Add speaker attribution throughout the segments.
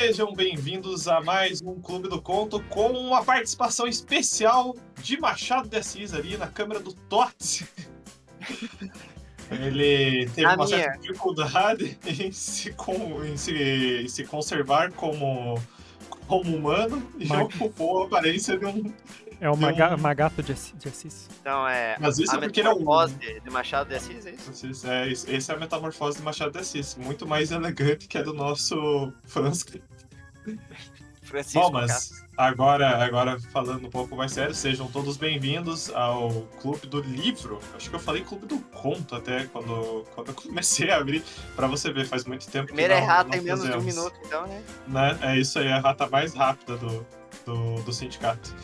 Speaker 1: Sejam bem-vindos a mais um Clube do Conto com uma participação especial de Machado de Assis ali na câmera do Tots. Ele teve uma certa dificuldade em se conservar como humano e ocupou a aparência de um...
Speaker 2: É o Magato de Assis.
Speaker 3: Então
Speaker 1: Mas isso
Speaker 3: a
Speaker 1: é porque ele é
Speaker 3: metamorfose de Machado de Assis, é isso?
Speaker 1: Essa é a metamorfose de Machado de Assis, muito mais elegante que a do nosso Francisco. Bom, mas agora falando um pouco mais sério, sejam todos bem-vindos ao Clube do Livro. Acho que eu falei Clube do Conto até quando eu comecei a abrir, pra você ver, faz muito tempo
Speaker 3: Primeira
Speaker 1: que
Speaker 3: errata
Speaker 1: não
Speaker 3: em menos de um
Speaker 1: fazemos,
Speaker 3: minuto, então, né?
Speaker 1: É isso aí, a errata mais rápida do sindicato.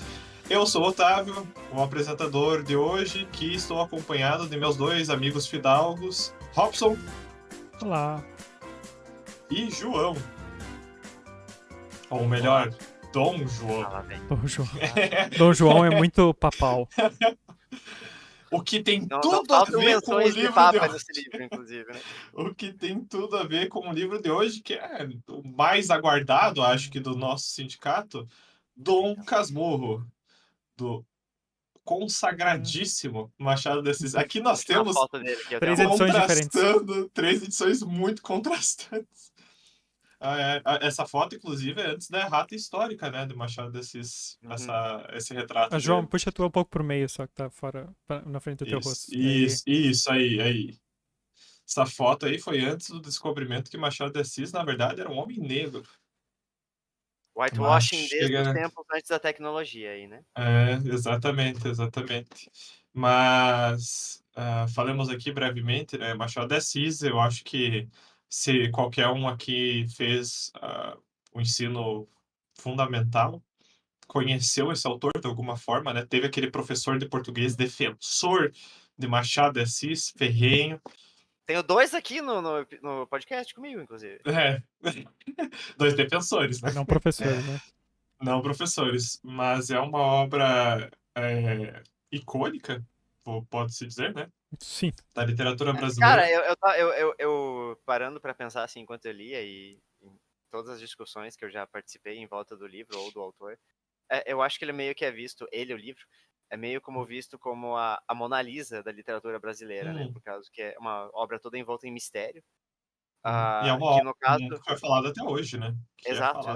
Speaker 1: Eu sou o Otávio, o apresentador de hoje, que estou acompanhado de meus dois amigos fidalgos, Robson.
Speaker 2: Olá.
Speaker 1: E João. Ou melhor, Dom João.
Speaker 2: Dom João é muito papal.
Speaker 1: O que tem
Speaker 3: Não
Speaker 1: tudo a ver com o livro de hoje.
Speaker 3: Nesse livro, inclusive, né?
Speaker 1: O que tem tudo a ver com o livro de hoje, que é o mais aguardado, acho que, do nosso sindicato, Dom Casmurro, do consagradíssimo Machado de Assis. Aqui nós temos
Speaker 3: foto dele aqui,
Speaker 2: 3 edições diferentes.
Speaker 1: 3 edições muito contrastantes. Essa foto, inclusive, é antes da errata histórica, né, do Machado de Assis, esse retrato.
Speaker 2: João, puxa tu um pouco pro meio, só que tá fora, na frente do teu rosto.
Speaker 1: Isso aí. Essa foto aí foi antes do descobrimento que Machado de Assis, na verdade, era um homem negro.
Speaker 3: Whitewashing desde os tempos antes da tecnologia aí, né?
Speaker 1: Exatamente. Mas falemos aqui brevemente, né? Machado de Assis, eu acho que se qualquer um aqui fez o ensino fundamental, conheceu esse autor de alguma forma, né? Teve aquele professor de português defensor de Machado de Assis, ferrenho.
Speaker 3: Tenho dois aqui no podcast comigo, inclusive.
Speaker 1: Dois defensores, né?
Speaker 2: Não professores, né?
Speaker 1: Não professores, mas é uma obra icônica, pode-se dizer, né?
Speaker 2: Sim.
Speaker 1: Da literatura brasileira.
Speaker 3: Cara, eu parando pra pensar assim, enquanto eu lia e em todas as discussões que eu já participei em volta do livro ou do autor, eu acho que ele meio que é visto, o livro, é meio como visto como a Mona Lisa da literatura brasileira, né? Por causa que é uma obra toda envolta em mistério.
Speaker 1: E é uma
Speaker 3: que
Speaker 1: obra
Speaker 3: no caso...
Speaker 1: que foi falada até hoje, né?
Speaker 3: Exato.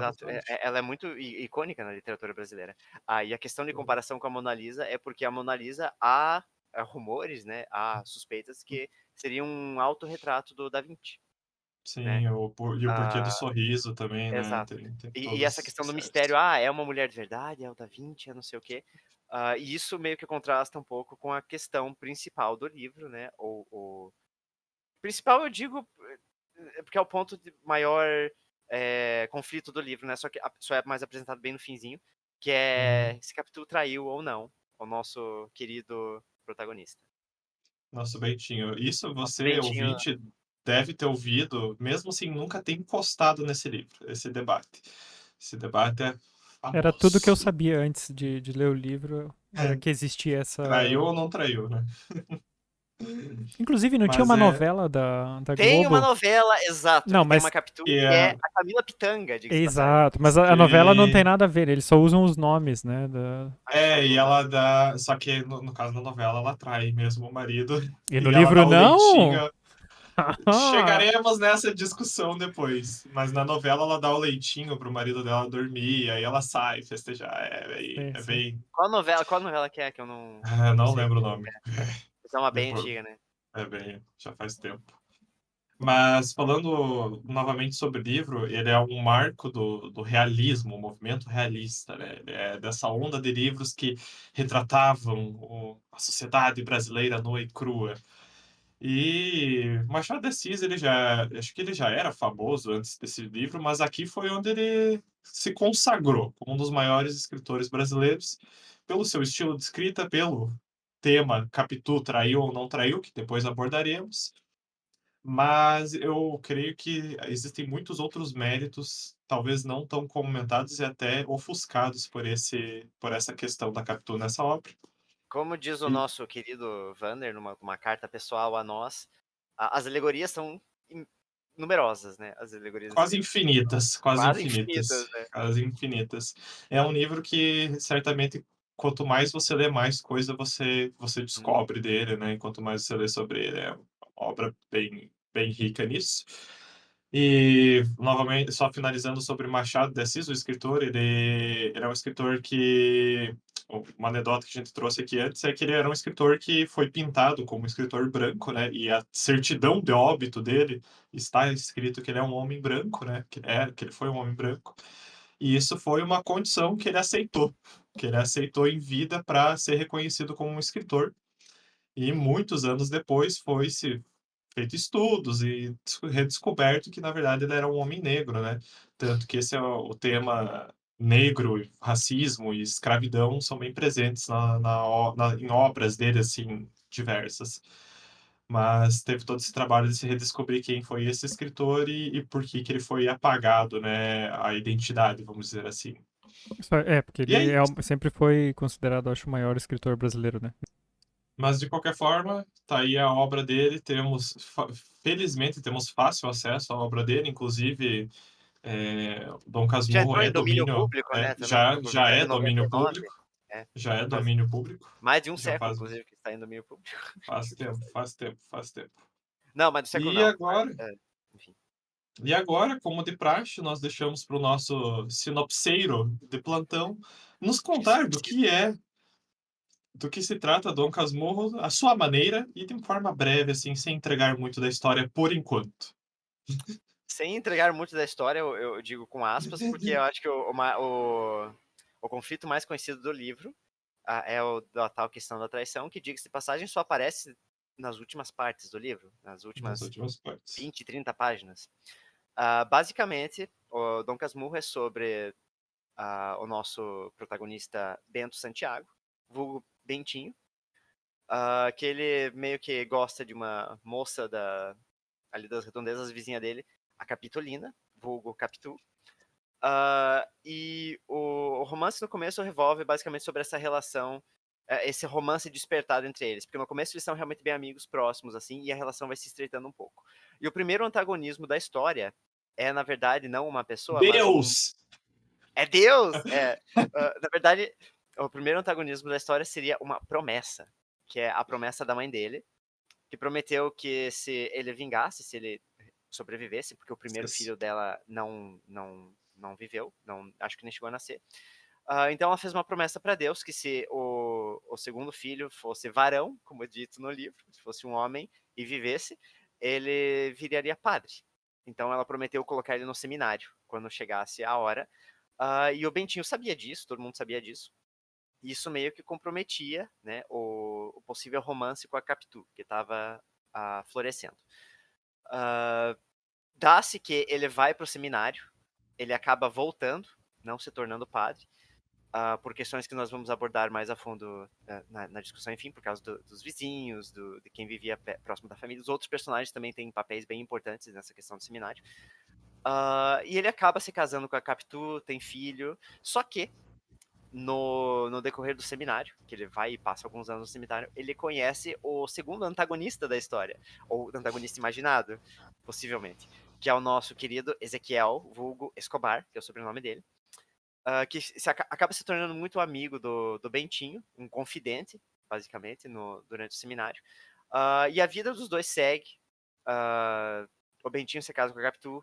Speaker 3: Ela é muito icônica na literatura brasileira. E a questão de comparação com a Mona Lisa é porque a Mona Lisa há rumores, né? Há suspeitas que seria um autorretrato do Da Vinci.
Speaker 1: Sim,
Speaker 3: né?
Speaker 1: e o porquê do sorriso também, né?
Speaker 3: Exato.
Speaker 1: Tem
Speaker 3: E essa questão do mistério, é uma mulher de verdade, é o Da Vinci, é não sei o quê. E isso meio que contrasta um pouco com a questão principal do livro, né? O principal, eu digo, porque é o ponto de maior conflito do livro, né? Só que só é mais apresentado bem no finzinho, que é se Capitu traiu ou não o nosso querido protagonista.
Speaker 1: Nosso Bentinho. Isso você, ouvinte, deve ter ouvido, mesmo assim, nunca ter encostado nesse livro, esse debate. Esse debate é famoso.
Speaker 2: Era tudo que eu sabia antes de ler o livro, era que existia essa...
Speaker 1: Traiu ou não traiu, né?
Speaker 2: Inclusive, não tinha uma novela da Globo?
Speaker 3: Tem uma novela, exato,
Speaker 2: não,
Speaker 3: que
Speaker 2: mas...
Speaker 3: tem uma Capitu, que é a Camila Pitanga,
Speaker 2: Exato, mas a novela não tem nada a ver, eles só usam os nomes, né?
Speaker 1: E ela dá... Só que, no caso da novela, ela trai mesmo o marido.
Speaker 2: E no livro não?
Speaker 1: Chegaremos nessa discussão depois. Mas na novela ela dá o leitinho pro marido dela dormir, aí ela sai festejar. Bem...
Speaker 3: Qual novela que é que eu não...
Speaker 1: não lembro o nome.
Speaker 3: É uma bem antiga, né?
Speaker 1: Já faz tempo. Mas falando novamente sobre o livro, ele é um marco do realismo, o movimento realista, né? Ele é dessa onda de livros que retratavam a sociedade brasileira nua e crua. E Machado de Assis, acho que ele já era famoso antes desse livro, mas aqui foi onde ele se consagrou como um dos maiores escritores brasileiros, pelo seu estilo de escrita, pelo tema Capitu traiu ou não traiu, que depois abordaremos. Mas eu creio que existem muitos outros méritos, talvez não tão comentados e até ofuscados por essa questão da Capitu nessa obra.
Speaker 3: Como diz o nosso querido Vander, numa carta pessoal a nós, as alegorias são numerosas, né? As alegorias desse
Speaker 1: Quase
Speaker 3: livro.
Speaker 1: infinitas, quase
Speaker 3: Quase
Speaker 1: infinitas,
Speaker 3: infinitas, né?
Speaker 1: quase infinitas. É um livro que certamente quanto mais você lê, mais coisa você
Speaker 3: Uhum.
Speaker 1: descobre dele, né, e quanto mais você lê sobre ele, é uma obra bem rica nisso. E, novamente, só finalizando sobre Machado de Assis, o escritor, ele é um escritor que uma anedota que a gente trouxe aqui antes é que ele era um escritor que foi pintado como um escritor branco, né, e a certidão de óbito dele está escrito que ele é um homem branco, né, que ele foi um homem branco, e isso foi uma condição que ele aceitou em vida para ser reconhecido como um escritor. E muitos anos depois foi-se feito estudos e redescoberto que, na verdade, ele era um homem negro, né? Tanto que esse é o tema negro, racismo e escravidão são bem presentes em obras dele, assim, diversas. Mas teve todo esse trabalho de se redescobrir quem foi esse escritor e por que que ele foi apagado, né? A identidade, vamos dizer assim.
Speaker 2: Porque
Speaker 1: E
Speaker 2: ele
Speaker 1: aí,
Speaker 2: sempre foi considerado, acho, o maior escritor brasileiro, né?
Speaker 1: mas de qualquer forma, tá aí a obra dele. Felizmente, temos fácil acesso à obra dele, inclusive Dom
Speaker 3: Já
Speaker 1: Casmurro
Speaker 3: entrou
Speaker 1: é
Speaker 3: em domínio
Speaker 1: domínio,
Speaker 3: público, né, também, por
Speaker 1: já
Speaker 3: volta de
Speaker 1: é domínio
Speaker 3: 99.
Speaker 1: público,
Speaker 3: É,
Speaker 1: já é
Speaker 3: faz
Speaker 1: domínio público,
Speaker 3: mais de um
Speaker 1: já
Speaker 3: século,
Speaker 1: faz,
Speaker 3: inclusive, que está em domínio público.
Speaker 1: faz tempo, faz tempo, faz tempo.
Speaker 3: Não, mas do século
Speaker 1: E
Speaker 3: não.
Speaker 1: agora,
Speaker 3: Enfim.
Speaker 1: e agora, como de praxe, nós deixamos para o nosso sinopseiro de plantão nos contar do que se trata Dom Casmurro, a sua maneira e de uma forma breve, assim, sem entregar muito da história por enquanto.
Speaker 3: Sem entregar muito da história, eu digo com aspas, porque eu acho que o conflito mais conhecido do livro é o da tal questão da traição, que, diga-se de passagem, só aparece nas últimas partes do livro, nas
Speaker 1: Nas
Speaker 3: últimas
Speaker 1: últimas partes.
Speaker 3: 20, 30 páginas. Basicamente, o Dom Casmurro é sobre o nosso protagonista Bento Santiago, vulgo Bentinho, que ele meio que gosta de uma moça ali das redondezas, vizinha dele, a Capitolina, vulgo Capitu. E o romance no começo revolve basicamente sobre essa relação, esse romance despertado entre eles, porque no começo eles são realmente bem amigos, próximos, assim, e a relação vai se estreitando um pouco. E o primeiro antagonismo da história é, na verdade, não uma pessoa, mas
Speaker 1: Deus!
Speaker 3: é Deus! Na verdade, o primeiro antagonismo da história seria uma promessa, que é a promessa da mãe dele, que prometeu que se ele vingasse, se ele sobrevivesse, porque o primeiro filho dela não viveu, acho que nem chegou a nascer. Então ela fez uma promessa para Deus que se o segundo filho fosse varão, como é dito no livro, se fosse um homem e vivesse, ele viraria padre. Então ela prometeu colocar ele no seminário quando chegasse a hora. E o Bentinho sabia disso, todo mundo sabia disso. Isso meio que comprometia, né, o possível romance com a Capitu, que estava florescendo. Dá-se que ele vai para o seminário, ele acaba voltando, não se tornando padre, por questões que nós vamos abordar mais a fundo na discussão, enfim, por causa dos vizinhos, de quem vivia próximo da família. Os outros personagens também têm papéis bem importantes nessa questão do seminário. E ele acaba se casando com a Capitu, tem filho, só que no decorrer do seminário, que ele vai e passa alguns anos no seminário, ele conhece o segundo antagonista da história, ou antagonista imaginado, possivelmente, que é o nosso querido Ezequiel, vulgo Escobar, que é o sobrenome dele, que acaba se tornando muito amigo do Bentinho, um confidente, basicamente, durante o seminário. E a vida dos dois segue. O Bentinho se casa com a Capitu,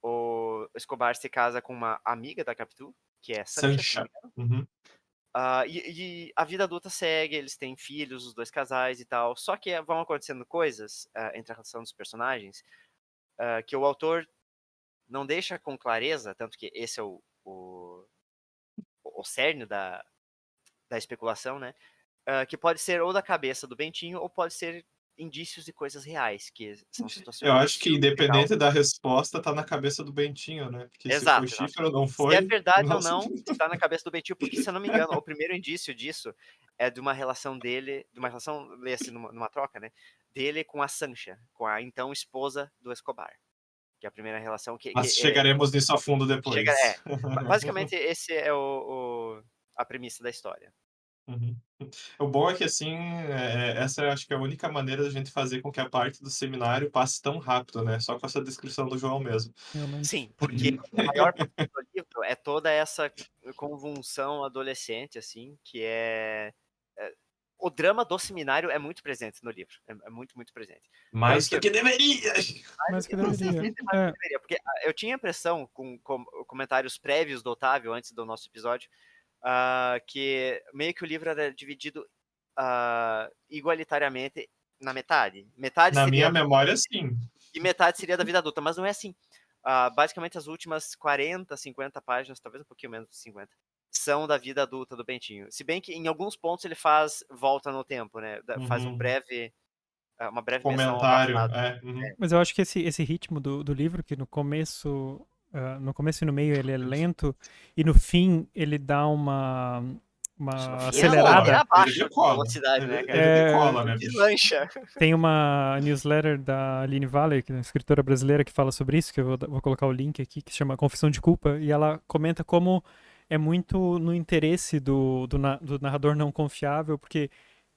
Speaker 3: o Escobar se casa com uma amiga da Capitu, que é Sancha, se não me
Speaker 1: Sancha.
Speaker 3: engano.
Speaker 1: Uhum.
Speaker 3: E a vida adulta segue, eles têm filhos, os dois casais e tal. Só que vão acontecendo coisas entre a relação dos personagens que o autor não deixa com clareza, tanto que esse é o cerne da especulação, né? Que pode ser ou da cabeça do Bentinho ou pode ser indícios de coisas reais, que são situações
Speaker 1: Eu
Speaker 3: do
Speaker 1: acho que
Speaker 3: filme e tal.
Speaker 1: independente da resposta, tá na cabeça do Bentinho, né? Porque se foi
Speaker 3: Exato, exato.
Speaker 1: chifre ou não
Speaker 3: Se é
Speaker 1: foi,
Speaker 3: verdade ou
Speaker 1: nossa.
Speaker 3: não, está na cabeça do Bentinho, porque, se eu não me engano, o primeiro indício disso é de uma relação dele, de uma relação, lê-se numa troca, né? Dele com a Sancha, com a então esposa do Escobar. Que é a primeira relação que
Speaker 1: Mas chegaremos nisso a fundo
Speaker 3: chega.
Speaker 1: depois.
Speaker 3: Basicamente, esse é a premissa da história.
Speaker 1: Uhum. O bom é que, assim, essa eu acho que é a única maneira da gente fazer com que a parte do seminário passe tão rápido, né? Só com essa descrição do João mesmo.
Speaker 2: Realmente.
Speaker 3: Sim, porque a maior parte do livro é toda essa convulsão adolescente, assim, que o drama do seminário é muito presente no livro. É muito, muito presente.
Speaker 1: Mais
Speaker 3: Tanto
Speaker 1: do que deveria!
Speaker 2: Mas que
Speaker 3: com
Speaker 2: deveria.
Speaker 3: certeza mais do que deveria, porque eu tinha a impressão, com comentários prévios do Otávio, antes do nosso episódio, que meio que o livro era dividido igualitariamente na metade. Metade
Speaker 1: Na
Speaker 3: seria
Speaker 1: minha memória, sim.
Speaker 3: e metade seria da vida adulta, mas não é assim. Basicamente, as últimas 40, 50 páginas, talvez um pouquinho menos de 50, são da vida adulta do Bentinho. Se bem que em alguns pontos ele faz volta no tempo, né? Faz uma breve menção ao
Speaker 1: Comentário,
Speaker 3: passado.
Speaker 2: Mas eu acho que esse ritmo do livro, que no começo e no meio ele é lento, e no fim ele dá uma acelerada.
Speaker 3: Ele abaixa
Speaker 1: Ele
Speaker 3: a
Speaker 1: decola.
Speaker 3: velocidade, né, cara?
Speaker 1: Ele decola, né, bicho?
Speaker 3: Deslancha.
Speaker 2: Tem uma newsletter da Aline Waller, que é uma escritora brasileira, que fala sobre isso, que eu vou colocar o link aqui, que se chama Confissão de Culpa, e ela comenta como é muito no interesse do narrador não confiável, porque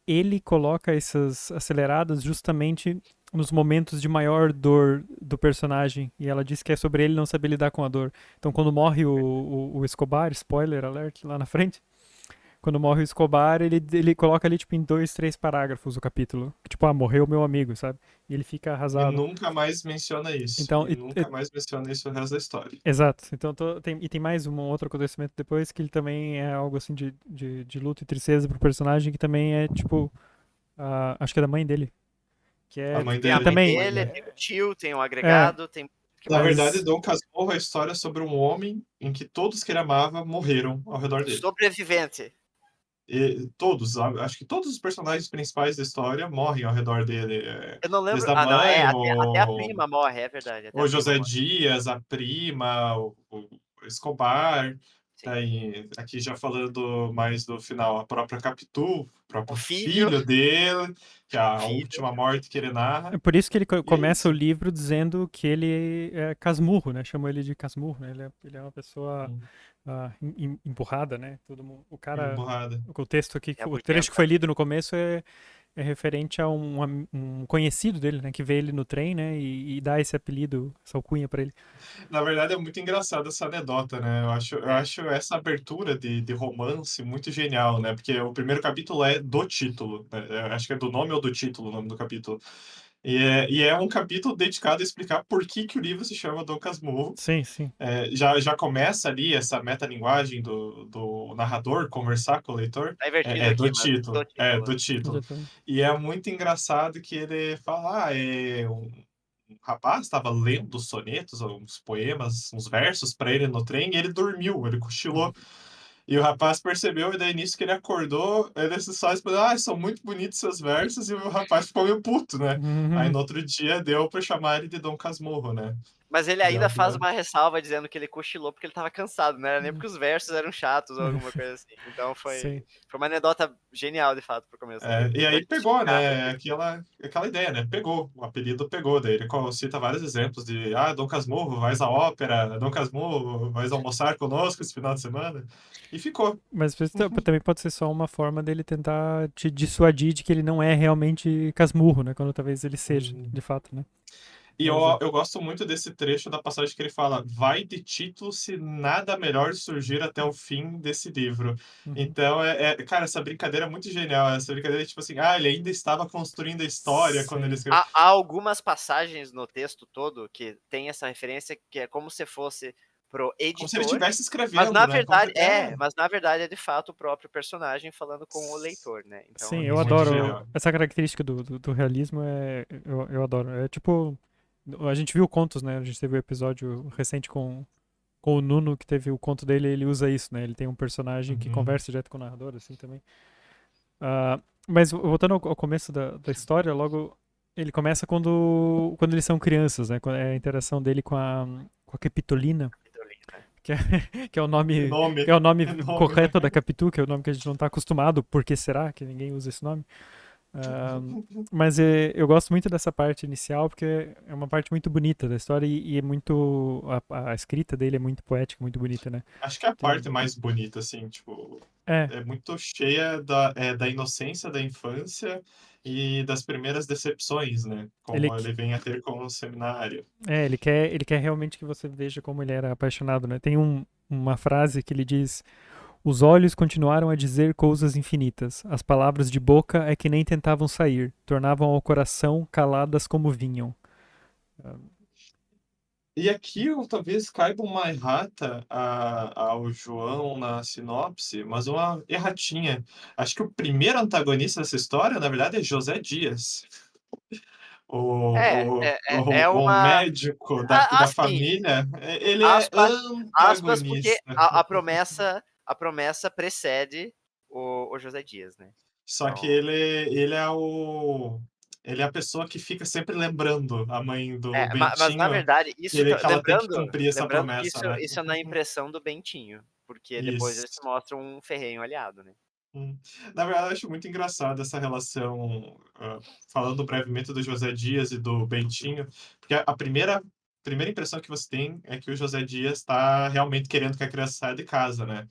Speaker 2: ele coloca essas aceleradas justamente nos momentos de maior dor do personagem, e ela diz que é sobre ele não saber lidar com a dor. Então, quando morre o Escobar, spoiler alert lá na frente, quando morre o Escobar, ele coloca ali, tipo, em 2, 3 parágrafos o capítulo. Tipo, morreu meu amigo, sabe? E ele fica
Speaker 1: E
Speaker 2: arrasado.
Speaker 1: nunca mais menciona isso.
Speaker 2: Então,
Speaker 1: e nunca mais menciona isso o resto da história.
Speaker 2: Exato. Então, tem mais um outro acontecimento depois que ele também é algo assim de luto e tristeza pro personagem, que também é, tipo, acho que é da mãe dele. Que é,
Speaker 1: A mãe
Speaker 3: Tem a
Speaker 1: dele.
Speaker 3: mãe
Speaker 2: também,
Speaker 3: dele, tem o tio, tem o agregado, tem...
Speaker 1: Na
Speaker 2: Mas-
Speaker 1: verdade, Dom Casmurro é a história sobre um homem em que todos que ele amava morreram ao redor dele.
Speaker 3: Sobrevivente.
Speaker 1: E todos, acho que todos os personagens principais da história morrem ao redor dele.
Speaker 3: Eu não lembro.
Speaker 1: Desde a
Speaker 3: Não,
Speaker 1: mãe,
Speaker 3: até a prima morre, é verdade. Até a
Speaker 1: o
Speaker 3: prima
Speaker 1: José
Speaker 3: morre.
Speaker 1: Dias, a prima, o Escobar.
Speaker 3: Sim.
Speaker 1: Daí, aqui já falando mais do final, a própria Capitu, o próprio
Speaker 3: O filho.
Speaker 1: filho dele, que é a
Speaker 3: Filho.
Speaker 1: última morte que ele narra.
Speaker 2: É por isso que ele começa
Speaker 1: isso.
Speaker 2: o livro dizendo que ele é Casmurro, né? Chamou ele de Casmurro, né? Ele é uma pessoa empurrada, né? O cara,
Speaker 1: Emburrada.
Speaker 2: o texto aqui,
Speaker 3: É
Speaker 2: o
Speaker 3: muito
Speaker 2: trecho que
Speaker 3: tempo.
Speaker 2: foi lido no começo é referente a um conhecido dele, né? Que vê ele no trem, né? E dá esse apelido, essa alcunha pra ele.
Speaker 1: Na verdade, é muito engraçado essa anedota, né? Eu acho essa abertura de romance muito genial, né? Porque o primeiro capítulo é do título, né? Eu acho que é do nome ou do título o nome do capítulo. E é um capítulo dedicado a explicar por que o livro se chama Dom Casmurro.
Speaker 2: Sim, sim.
Speaker 1: Já começa ali essa metalinguagem do narrador conversar com o leitor.
Speaker 3: Tá invertido
Speaker 1: É do
Speaker 3: aqui, mas
Speaker 1: título. É do título.
Speaker 2: Exatamente.
Speaker 1: E é muito engraçado que ele fala, um rapaz estava lendo sonetos, uns poemas, uns versos para ele no trem, e ele dormiu, ele cochilou. E o rapaz percebeu, e daí nisso que ele acordou, ele só respondeu, são muito bonitos seus versos, e o rapaz ficou meio puto, né? Aí no outro dia deu pra chamar ele de Dom Casmurro, né?
Speaker 3: Mas ele ainda
Speaker 1: Deu
Speaker 3: faz
Speaker 1: pra-
Speaker 3: uma ressalva dizendo que ele cochilou porque ele tava cansado, não era nem porque os versos eram chatos ou alguma coisa assim. Então
Speaker 2: Sim.
Speaker 3: foi uma anedota genial, de fato, pro começo.
Speaker 1: E aí pegou, né? Aquela ideia, né? Pegou, o apelido pegou. Daí ele cita vários exemplos de Dom Casmurro, vais à ópera, Dom Casmurro, vais almoçar conosco esse final de semana. E ficou.
Speaker 2: Mas também pode ser só uma forma dele tentar te dissuadir de que ele não é realmente Casmurro, né? Quando talvez ele seja, de fato, né?
Speaker 1: E eu gosto muito desse trecho da passagem que ele fala: vai de título se nada melhor surgir até o fim desse livro. Então, cara, essa brincadeira é muito genial. Essa brincadeira, tipo assim, ele ainda estava construindo a história quando ele escreveu.
Speaker 3: Há algumas passagens no texto todo que tem essa referência que é como se fosse pro editor.
Speaker 1: Como se ele estivesse escrevendo,
Speaker 3: mas na
Speaker 1: né?
Speaker 3: verdade mas na verdade é de fato o próprio personagem falando com o leitor, né? Então,
Speaker 2: Sim,
Speaker 1: é
Speaker 2: eu
Speaker 1: muito
Speaker 2: adoro
Speaker 1: genial.
Speaker 2: essa característica do realismo, eu adoro. É tipo, a gente viu contos, né? A gente teve um episódio recente com o Nuno, que teve o conto dele, ele usa isso, né? Ele tem um personagem que conversa direto com o narrador, assim, também. Mas voltando ao começo da história, logo ele começa quando eles são crianças, né? É a interação dele com a Capitolina, que é o nome, correto da Capitu, que é o nome que a gente não está acostumado, por que será que ninguém usa esse nome? Mas eu gosto muito dessa parte inicial porque é uma parte muito bonita da história e é muito. A escrita dele é muito poética, muito bonita, né?
Speaker 1: Acho que é a
Speaker 2: Tem,
Speaker 1: parte mais bonita, assim, tipo,
Speaker 2: é,
Speaker 1: é muito cheia da inocência da infância e das primeiras decepções, né?
Speaker 2: ele,
Speaker 1: Como ele vem a ter com o seminário.
Speaker 2: ele quer realmente que você veja como ele era apaixonado, né? Tem uma frase que ele diz: Os olhos continuaram a dizer coisas infinitas. As palavras de boca é que nem tentavam sair, tornavam ao coração caladas como vinham.
Speaker 1: E aqui eu talvez caiba uma errata ao João na sinopse, mas uma erratinha. Acho que o primeiro antagonista dessa história, na verdade, é José Dias.
Speaker 3: É,
Speaker 1: O,
Speaker 3: é, é, é
Speaker 1: o
Speaker 3: uma.
Speaker 1: médico da
Speaker 3: Assim,
Speaker 1: família, ele é
Speaker 3: aspas, aspas, porque
Speaker 1: antagonista.
Speaker 3: a promessa precede o José Dias, né?
Speaker 1: Só que
Speaker 3: Então,
Speaker 1: ele é a pessoa que fica sempre lembrando a mãe do
Speaker 3: mas na
Speaker 1: Bentinho
Speaker 3: verdade, isso
Speaker 1: que ela tem que
Speaker 3: lembrando,
Speaker 1: cumprir essa
Speaker 3: lembrando que
Speaker 1: promessa,
Speaker 3: isso,
Speaker 1: né?
Speaker 3: isso é na impressão do Bentinho, porque depois ele se
Speaker 1: Isso.
Speaker 3: mostra um ferrenho aliado, né?
Speaker 1: Hum. Na verdade, eu acho muito engraçado essa relação, falando brevemente do José Dias e do Bentinho, porque a primeira impressão que você tem é que o José Dias está realmente querendo que a criança saia de casa, né?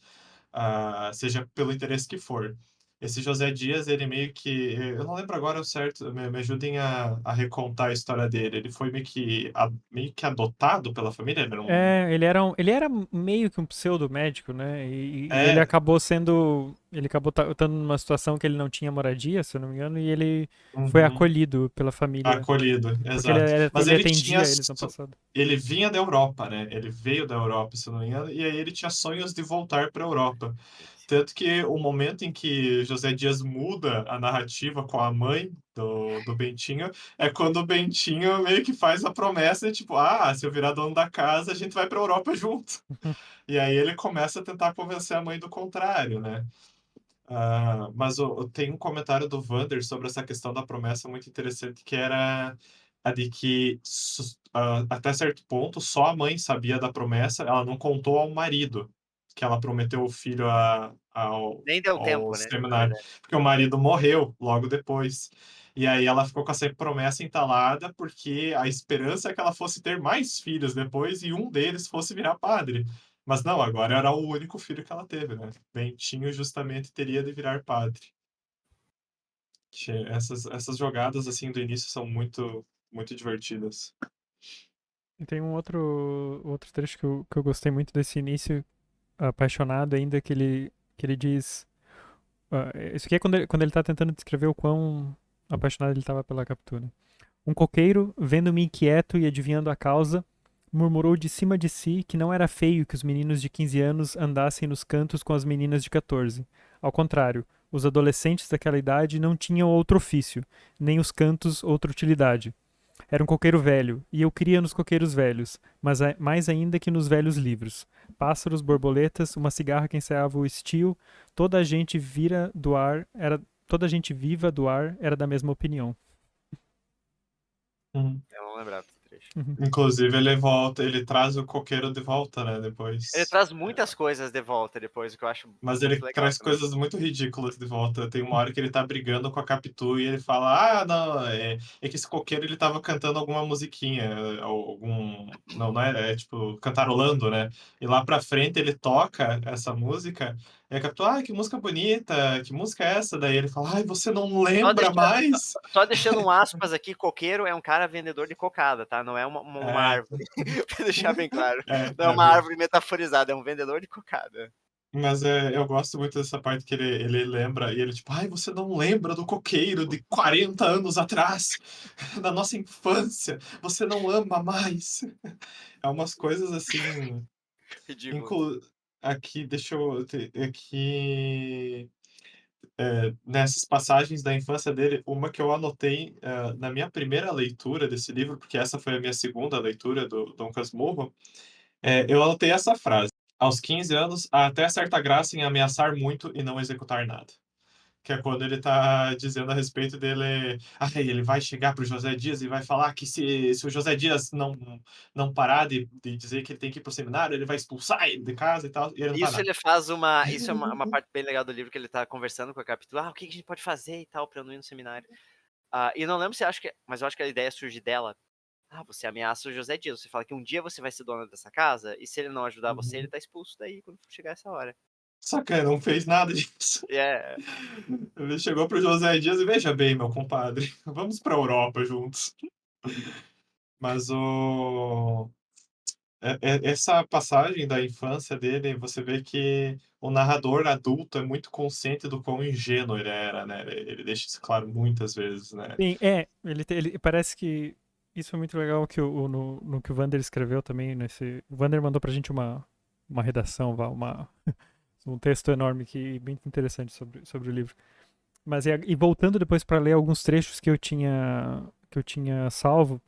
Speaker 1: Seja pelo interesse que for. Esse José Dias, ele meio que. Eu não lembro agora o certo, me ajudem a recontar a história dele. Ele foi meio que adotado pela família? Ele era um.
Speaker 2: Ele era meio que um pseudo-médico, né? E ele
Speaker 1: É.
Speaker 2: acabou sendo. Ele acabou estando numa situação que ele não tinha moradia, se eu não me engano, e ele foi
Speaker 1: Uhum.
Speaker 2: acolhido pela família.
Speaker 1: Acolhido,
Speaker 2: Porque ele,
Speaker 1: exato. Mas
Speaker 2: ele
Speaker 1: ele tinha.
Speaker 2: atendia eles no passado.
Speaker 1: Ele vinha da Europa, né? Ele veio da Europa, se eu não me engano, e aí ele tinha sonhos de voltar para a Europa. Tanto que o momento em que José Dias muda a narrativa com a mãe do Bentinho é quando o Bentinho meio que faz a promessa, tipo, se eu virar dono da casa, a gente vai para a Europa junto. E aí ele começa a tentar convencer a mãe do contrário, né? Mas tem um comentário do Vander sobre essa questão da promessa muito interessante, que era a de que, até certo ponto, só a mãe sabia da promessa, ela não contou ao marido que ela prometeu o filho
Speaker 3: Nem deu
Speaker 1: ao
Speaker 3: tempo, né? Na
Speaker 1: seminário,
Speaker 3: verdade.
Speaker 1: porque o marido morreu logo depois. E aí ela ficou com essa promessa entalada, porque a esperança é que ela fosse ter mais filhos depois e um deles fosse virar padre. Mas não, agora era o único filho que ela teve, né? Bentinho justamente teria de virar padre. Essas jogadas assim do início são muito muito divertidas.
Speaker 2: E tem um outro trecho que eu gostei muito desse início, apaixonado ainda, que ele diz. Isso aqui é quando ele tá tentando descrever o quão apaixonado ele estava pela captura. Um coqueiro, vendo-me inquieto e adivinhando a causa, murmurou de cima de si que não era feio que os meninos de 15 anos andassem nos cantos com as meninas de 14. Ao contrário, os adolescentes daquela idade não tinham outro ofício, nem os cantos outra utilidade. Era um coqueiro velho, e eu cria nos coqueiros velhos, mas mais ainda que nos velhos livros. Pássaros, borboletas, uma cigarra que ensaiava o estio, toda a gente vira do ar, toda a gente viva do ar era da mesma opinião.
Speaker 1: Uhum.
Speaker 3: Eu não lembrava desse trecho.
Speaker 2: Uhum.
Speaker 1: Inclusive ele traz o coqueiro de volta, né,
Speaker 3: Ele
Speaker 1: depois.
Speaker 3: traz muitas coisas de volta depois, o que eu acho
Speaker 1: Mas
Speaker 3: muito
Speaker 1: ele
Speaker 3: legal
Speaker 1: traz
Speaker 3: também.
Speaker 1: coisas muito ridículas de volta. Tem uma hora que ele tá brigando com a Capitu e ele fala: não, é que esse coqueiro ele tava cantando alguma musiquinha, algum. Não, não é, tipo cantarolando, né? E lá pra frente ele toca essa música e a Capitu, que música bonita, que música é essa? Daí ele fala: você não
Speaker 3: Só
Speaker 1: lembra
Speaker 3: deixando,
Speaker 1: mais?
Speaker 3: só deixando um aspas aqui, coqueiro é um cara vendedor de cocada, tá? Não é uma
Speaker 1: É,
Speaker 3: árvore. Pra deixar bem claro.
Speaker 1: é,
Speaker 3: Não é uma árvore metaforizada, é um vendedor de cocada.
Speaker 1: Mas eu gosto muito dessa parte que ele lembra, e ele tipo, você não lembra do coqueiro de 40 anos atrás, da nossa infância, você não ama mais. É umas coisas assim,
Speaker 3: Ridículo.
Speaker 1: inclu... aqui, deixa eu, aqui, nessas passagens da infância dele, uma que eu anotei na minha primeira leitura desse livro, porque essa foi a minha segunda leitura do Dom Casmurro, eu anotei essa frase. Aos 15 anos, há até certa graça em ameaçar muito e não executar nada. que é quando ele tá dizendo a respeito dele. Ele vai chegar pro José Dias e vai falar que se o José Dias não parar de dizer que ele tem que ir pro seminário, ele vai expulsar ele de casa e tal. E ele não faz
Speaker 3: Isso
Speaker 1: nada.
Speaker 3: ele faz uma. Isso é uma parte bem legal do livro que ele tá conversando com a Capitu. O que a gente pode fazer e tal pra eu não ir no seminário. E não lembro se acho que. Mas eu acho que a ideia surge dela. Você ameaça o José Dias. Você fala que um dia você vai ser dona dessa casa. E se ele não ajudar você, ele tá expulso daí quando chegar essa hora.
Speaker 1: Só que ele não fez nada disso.
Speaker 3: É.
Speaker 1: Ele chegou pro José Dias e veja bem, meu compadre, vamos pra Europa juntos. Mas essa passagem da infância dele, você vê que o narrador adulto é muito consciente do quão ingênuo ele era, né? Ele deixa isso claro muitas vezes, né?
Speaker 2: Sim, ele parece que isso é muito legal que no que o Vander escreveu também nesse. O Vander mandou pra gente uma redação, um texto enorme que bem interessante sobre o livro. Mas e voltando depois para ler alguns trechos que eu tinha salvo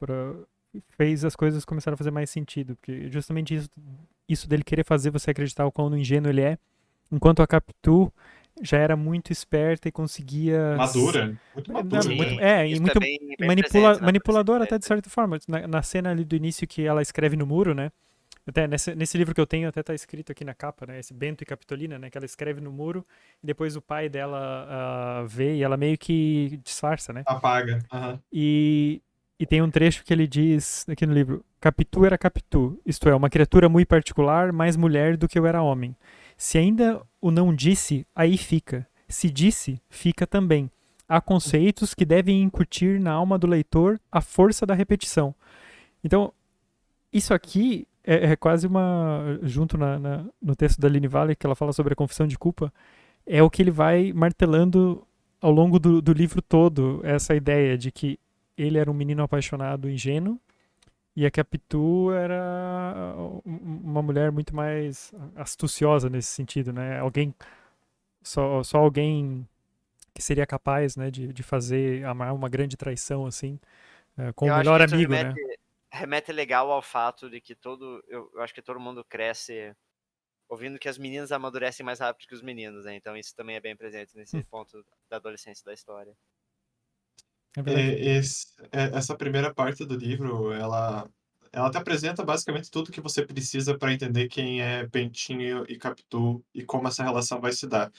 Speaker 2: fez as coisas começaram a fazer mais sentido, porque justamente isso dele querer fazer você acreditar o quão ingênuo ele é, enquanto a Capitu já era muito esperta e conseguia
Speaker 1: Madura, muito madura.
Speaker 3: Sim,
Speaker 2: e
Speaker 3: isso
Speaker 2: muito
Speaker 3: bem
Speaker 2: manipuladora até de
Speaker 3: certa
Speaker 2: certa forma. Na cena ali do início que ela escreve no muro, né? Até nesse livro que eu tenho, até tá escrito aqui na capa, né? Esse Bento e Capitolina, né? Que ela escreve no muro e depois o pai dela vê e ela meio que disfarça, né?
Speaker 1: Apaga. Uhum.
Speaker 2: E tem um trecho que ele diz aqui no livro: Capitu era Capitu, isto é, uma criatura muito particular, mais mulher do que eu era homem. Se ainda o não disse, aí fica. Se disse, fica também. Há conceitos que devem incutir na alma do leitor a força da repetição. Então, isso aqui é quase junto no texto da Aline Vale, que ela fala sobre a confissão de culpa, é o que ele vai martelando ao longo do livro todo, essa ideia de que ele era um menino apaixonado, ingênuo, e a Capitu era uma mulher muito mais astuciosa nesse sentido, né? Só alguém que seria capaz, né, de fazer amar uma grande traição assim, com o melhor amigo, né?
Speaker 3: Remete legal ao fato de que eu acho que todo mundo cresce ouvindo que as meninas amadurecem mais rápido que os meninos, né? Então isso também é bem presente nesse ponto da adolescência da história.
Speaker 2: É verdade.
Speaker 1: Essa primeira parte do livro, ela te apresenta basicamente tudo que você precisa para entender quem é Bentinho e Capitu e como essa relação vai se dar.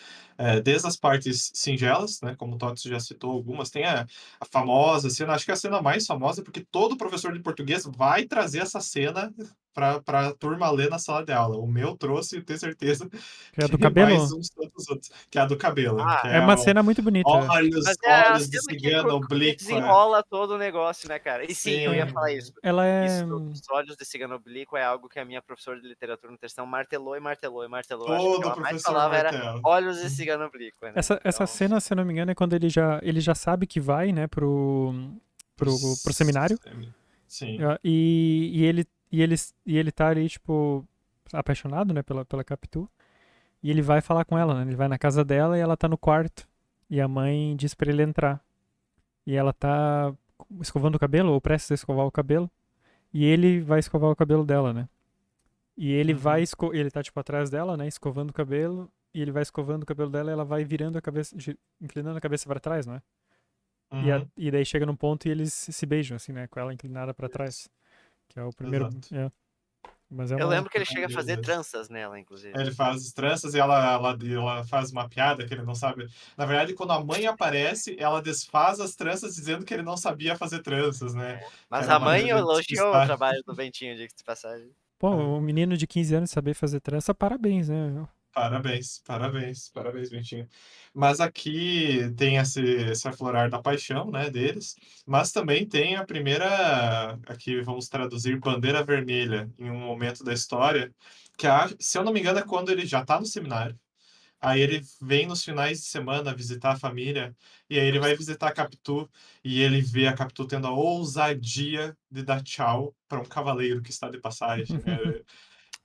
Speaker 1: Desde as partes singelas, né, como o Tots já citou algumas, tem a famosa cena, acho que é a cena mais famosa, porque todo professor de português vai trazer essa cena para a turma ler na sala de aula. O meu trouxe, tenho certeza
Speaker 2: Que é a do
Speaker 1: que mais
Speaker 2: cabelo?
Speaker 1: uns tantos outros, que é a do cabelo, que
Speaker 2: É
Speaker 1: é
Speaker 2: uma cena muito bonita.
Speaker 3: Mas é a
Speaker 1: olhos de
Speaker 3: cena
Speaker 1: cigana
Speaker 3: que
Speaker 1: oblíqua.
Speaker 3: desenrola todo o negócio, né, cara? E sim, eu ia
Speaker 1: Sim.
Speaker 3: falar isso.
Speaker 2: Ela é.
Speaker 3: Isso dos olhos de cigano oblíquo é algo que a minha professora de literatura no terção martelou e martelou e martelou. Acho que o que
Speaker 1: Todo
Speaker 3: ela mais
Speaker 1: professor
Speaker 3: falava era
Speaker 1: martelo.
Speaker 3: olhos de cigano oblíquo, né?
Speaker 2: Essa
Speaker 3: Então,
Speaker 2: cena, se eu não me engano, é quando ele já sabe que vai, né, pro seminário.
Speaker 1: Sim.
Speaker 2: E ele tá ali, tipo, apaixonado, né, pela Capitu. E ele vai falar com ela, né? Ele vai na casa dela e ela tá no quarto. E a mãe diz pra ele entrar. E ela tá escovando o cabelo, ou prestes a escovar o cabelo. E ele vai escovar o cabelo dela, né? E ele ele tá, tipo, atrás dela, né? Escovando o cabelo. E ele vai escovando o cabelo dela e ela vai virando a cabeça, inclinando a cabeça pra trás, né? E daí chega num ponto e eles se beijam, assim, né? Com ela inclinada pra trás. Que é o primeiro. Mas
Speaker 3: eu lembro que ele chega a fazer tranças nela, inclusive.
Speaker 1: Ele faz as tranças e ela faz uma piada que ele não sabe. Na verdade, quando a mãe aparece, ela desfaz as tranças dizendo que ele não sabia fazer tranças, né?
Speaker 3: Mas
Speaker 1: era
Speaker 3: a
Speaker 1: uma
Speaker 3: mãe
Speaker 1: maneira de
Speaker 3: elogiou o
Speaker 1: despistar.
Speaker 3: trabalho do Bentinho, diga-se de passagem.
Speaker 2: Pô, um menino de 15 anos saber fazer trança, parabéns, né?
Speaker 1: Parabéns, Bentinho. Mas aqui tem esse aflorar da paixão, né, deles, mas também tem a primeira, aqui vamos traduzir, bandeira vermelha, em um momento da história, que se eu não me engano é quando ele já está no seminário, aí ele vem nos finais de semana visitar a família, e aí ele vai visitar a Capitu, e ele vê a Capitu tendo a ousadia de dar tchau para um cavaleiro que está de passagem, né?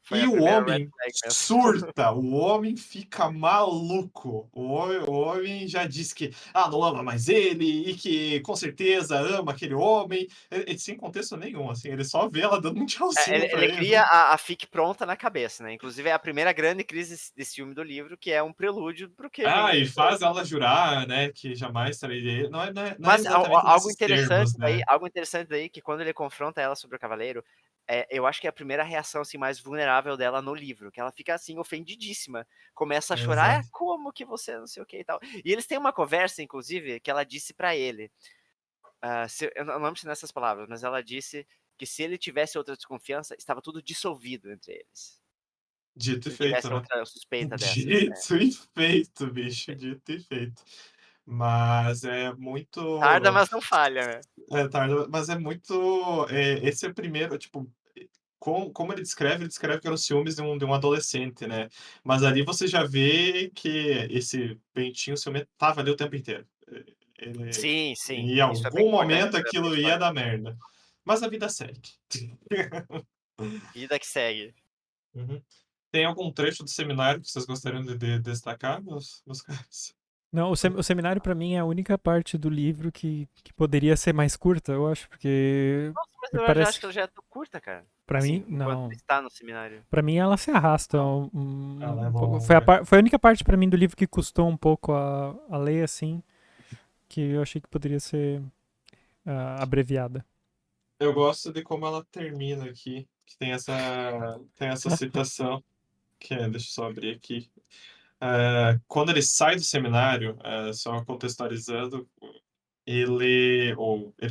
Speaker 3: Foi
Speaker 1: E
Speaker 3: a
Speaker 1: o
Speaker 3: primeira red
Speaker 1: homem
Speaker 3: flag mesmo.
Speaker 1: surta, o homem fica maluco. O homem já diz que não ama mais ele e que com certeza ama aquele homem. Ele sem contexto nenhum, assim, ele só vê ela dando um tchauzinho pra
Speaker 3: Ele
Speaker 1: ele.
Speaker 3: cria a fic pronta na cabeça, né? Inclusive é a primeira grande crise desse filme do livro, que é um prelúdio pro que vem
Speaker 1: E
Speaker 3: depois.
Speaker 1: faz ela jurar, né, que jamais trairia ele. Não é
Speaker 3: Mas
Speaker 1: exatamente
Speaker 3: algo
Speaker 1: nesses
Speaker 3: interessante
Speaker 1: termos,
Speaker 3: daí,
Speaker 1: né?
Speaker 3: que quando ele confronta ela sobre o cavaleiro, eu acho que é a primeira reação assim mais vulnerável dela no livro, que ela fica assim ofendidíssima, começa a chorar,
Speaker 1: Exato.
Speaker 3: como que você não sei o que e tal. E eles têm uma conversa, inclusive, que ela disse pra ele. Eu não lembro se nessas palavras, mas ela disse que se ele tivesse outra desconfiança, estava tudo dissolvido entre eles.
Speaker 1: Dito
Speaker 3: Se
Speaker 1: e
Speaker 3: ele
Speaker 1: feito,
Speaker 3: tivesse
Speaker 1: né?
Speaker 3: outra suspeita dessas.
Speaker 1: Dito e feito, bicho, dito e feito. Mas é
Speaker 3: Tarda,
Speaker 1: muito
Speaker 3: mas não falha, né?
Speaker 1: tarda, mas é muito, esse é o primeiro, tipo, como ele descreve que eram ciúmes de um adolescente, né, mas ali você já vê que esse pentinho ciumento estava ali o tempo inteiro. Ele
Speaker 3: Sim, sim.
Speaker 1: em
Speaker 3: Isso é bem
Speaker 1: algum
Speaker 3: importante
Speaker 1: momento
Speaker 3: pra
Speaker 1: aquilo ia
Speaker 3: história
Speaker 1: dar
Speaker 3: também.
Speaker 1: merda, mas a vida segue.
Speaker 3: Vida que segue.
Speaker 1: Uhum. Tem algum trecho do seminário que vocês gostariam de destacar, meus caros?
Speaker 2: Não, o seminário pra mim é a única parte do livro que poderia ser mais curta, eu acho, porque
Speaker 3: Nossa, mas
Speaker 2: me
Speaker 3: eu já acho
Speaker 2: parece
Speaker 3: que ela já é tão curta, cara.
Speaker 2: pra mim
Speaker 3: Assim, enquanto
Speaker 2: não.
Speaker 3: está no seminário.
Speaker 2: Pra mim ela se arrasta
Speaker 1: Ela é
Speaker 2: um pouco.
Speaker 1: longa.
Speaker 2: Foi a única parte pra mim do livro que custou um pouco a ler assim, que eu achei que poderia ser abreviada.
Speaker 1: Eu gosto de como ela termina aqui, que tem essa citação, que deixa eu só abrir aqui. Quando ele sai do seminário, só contextualizando, ele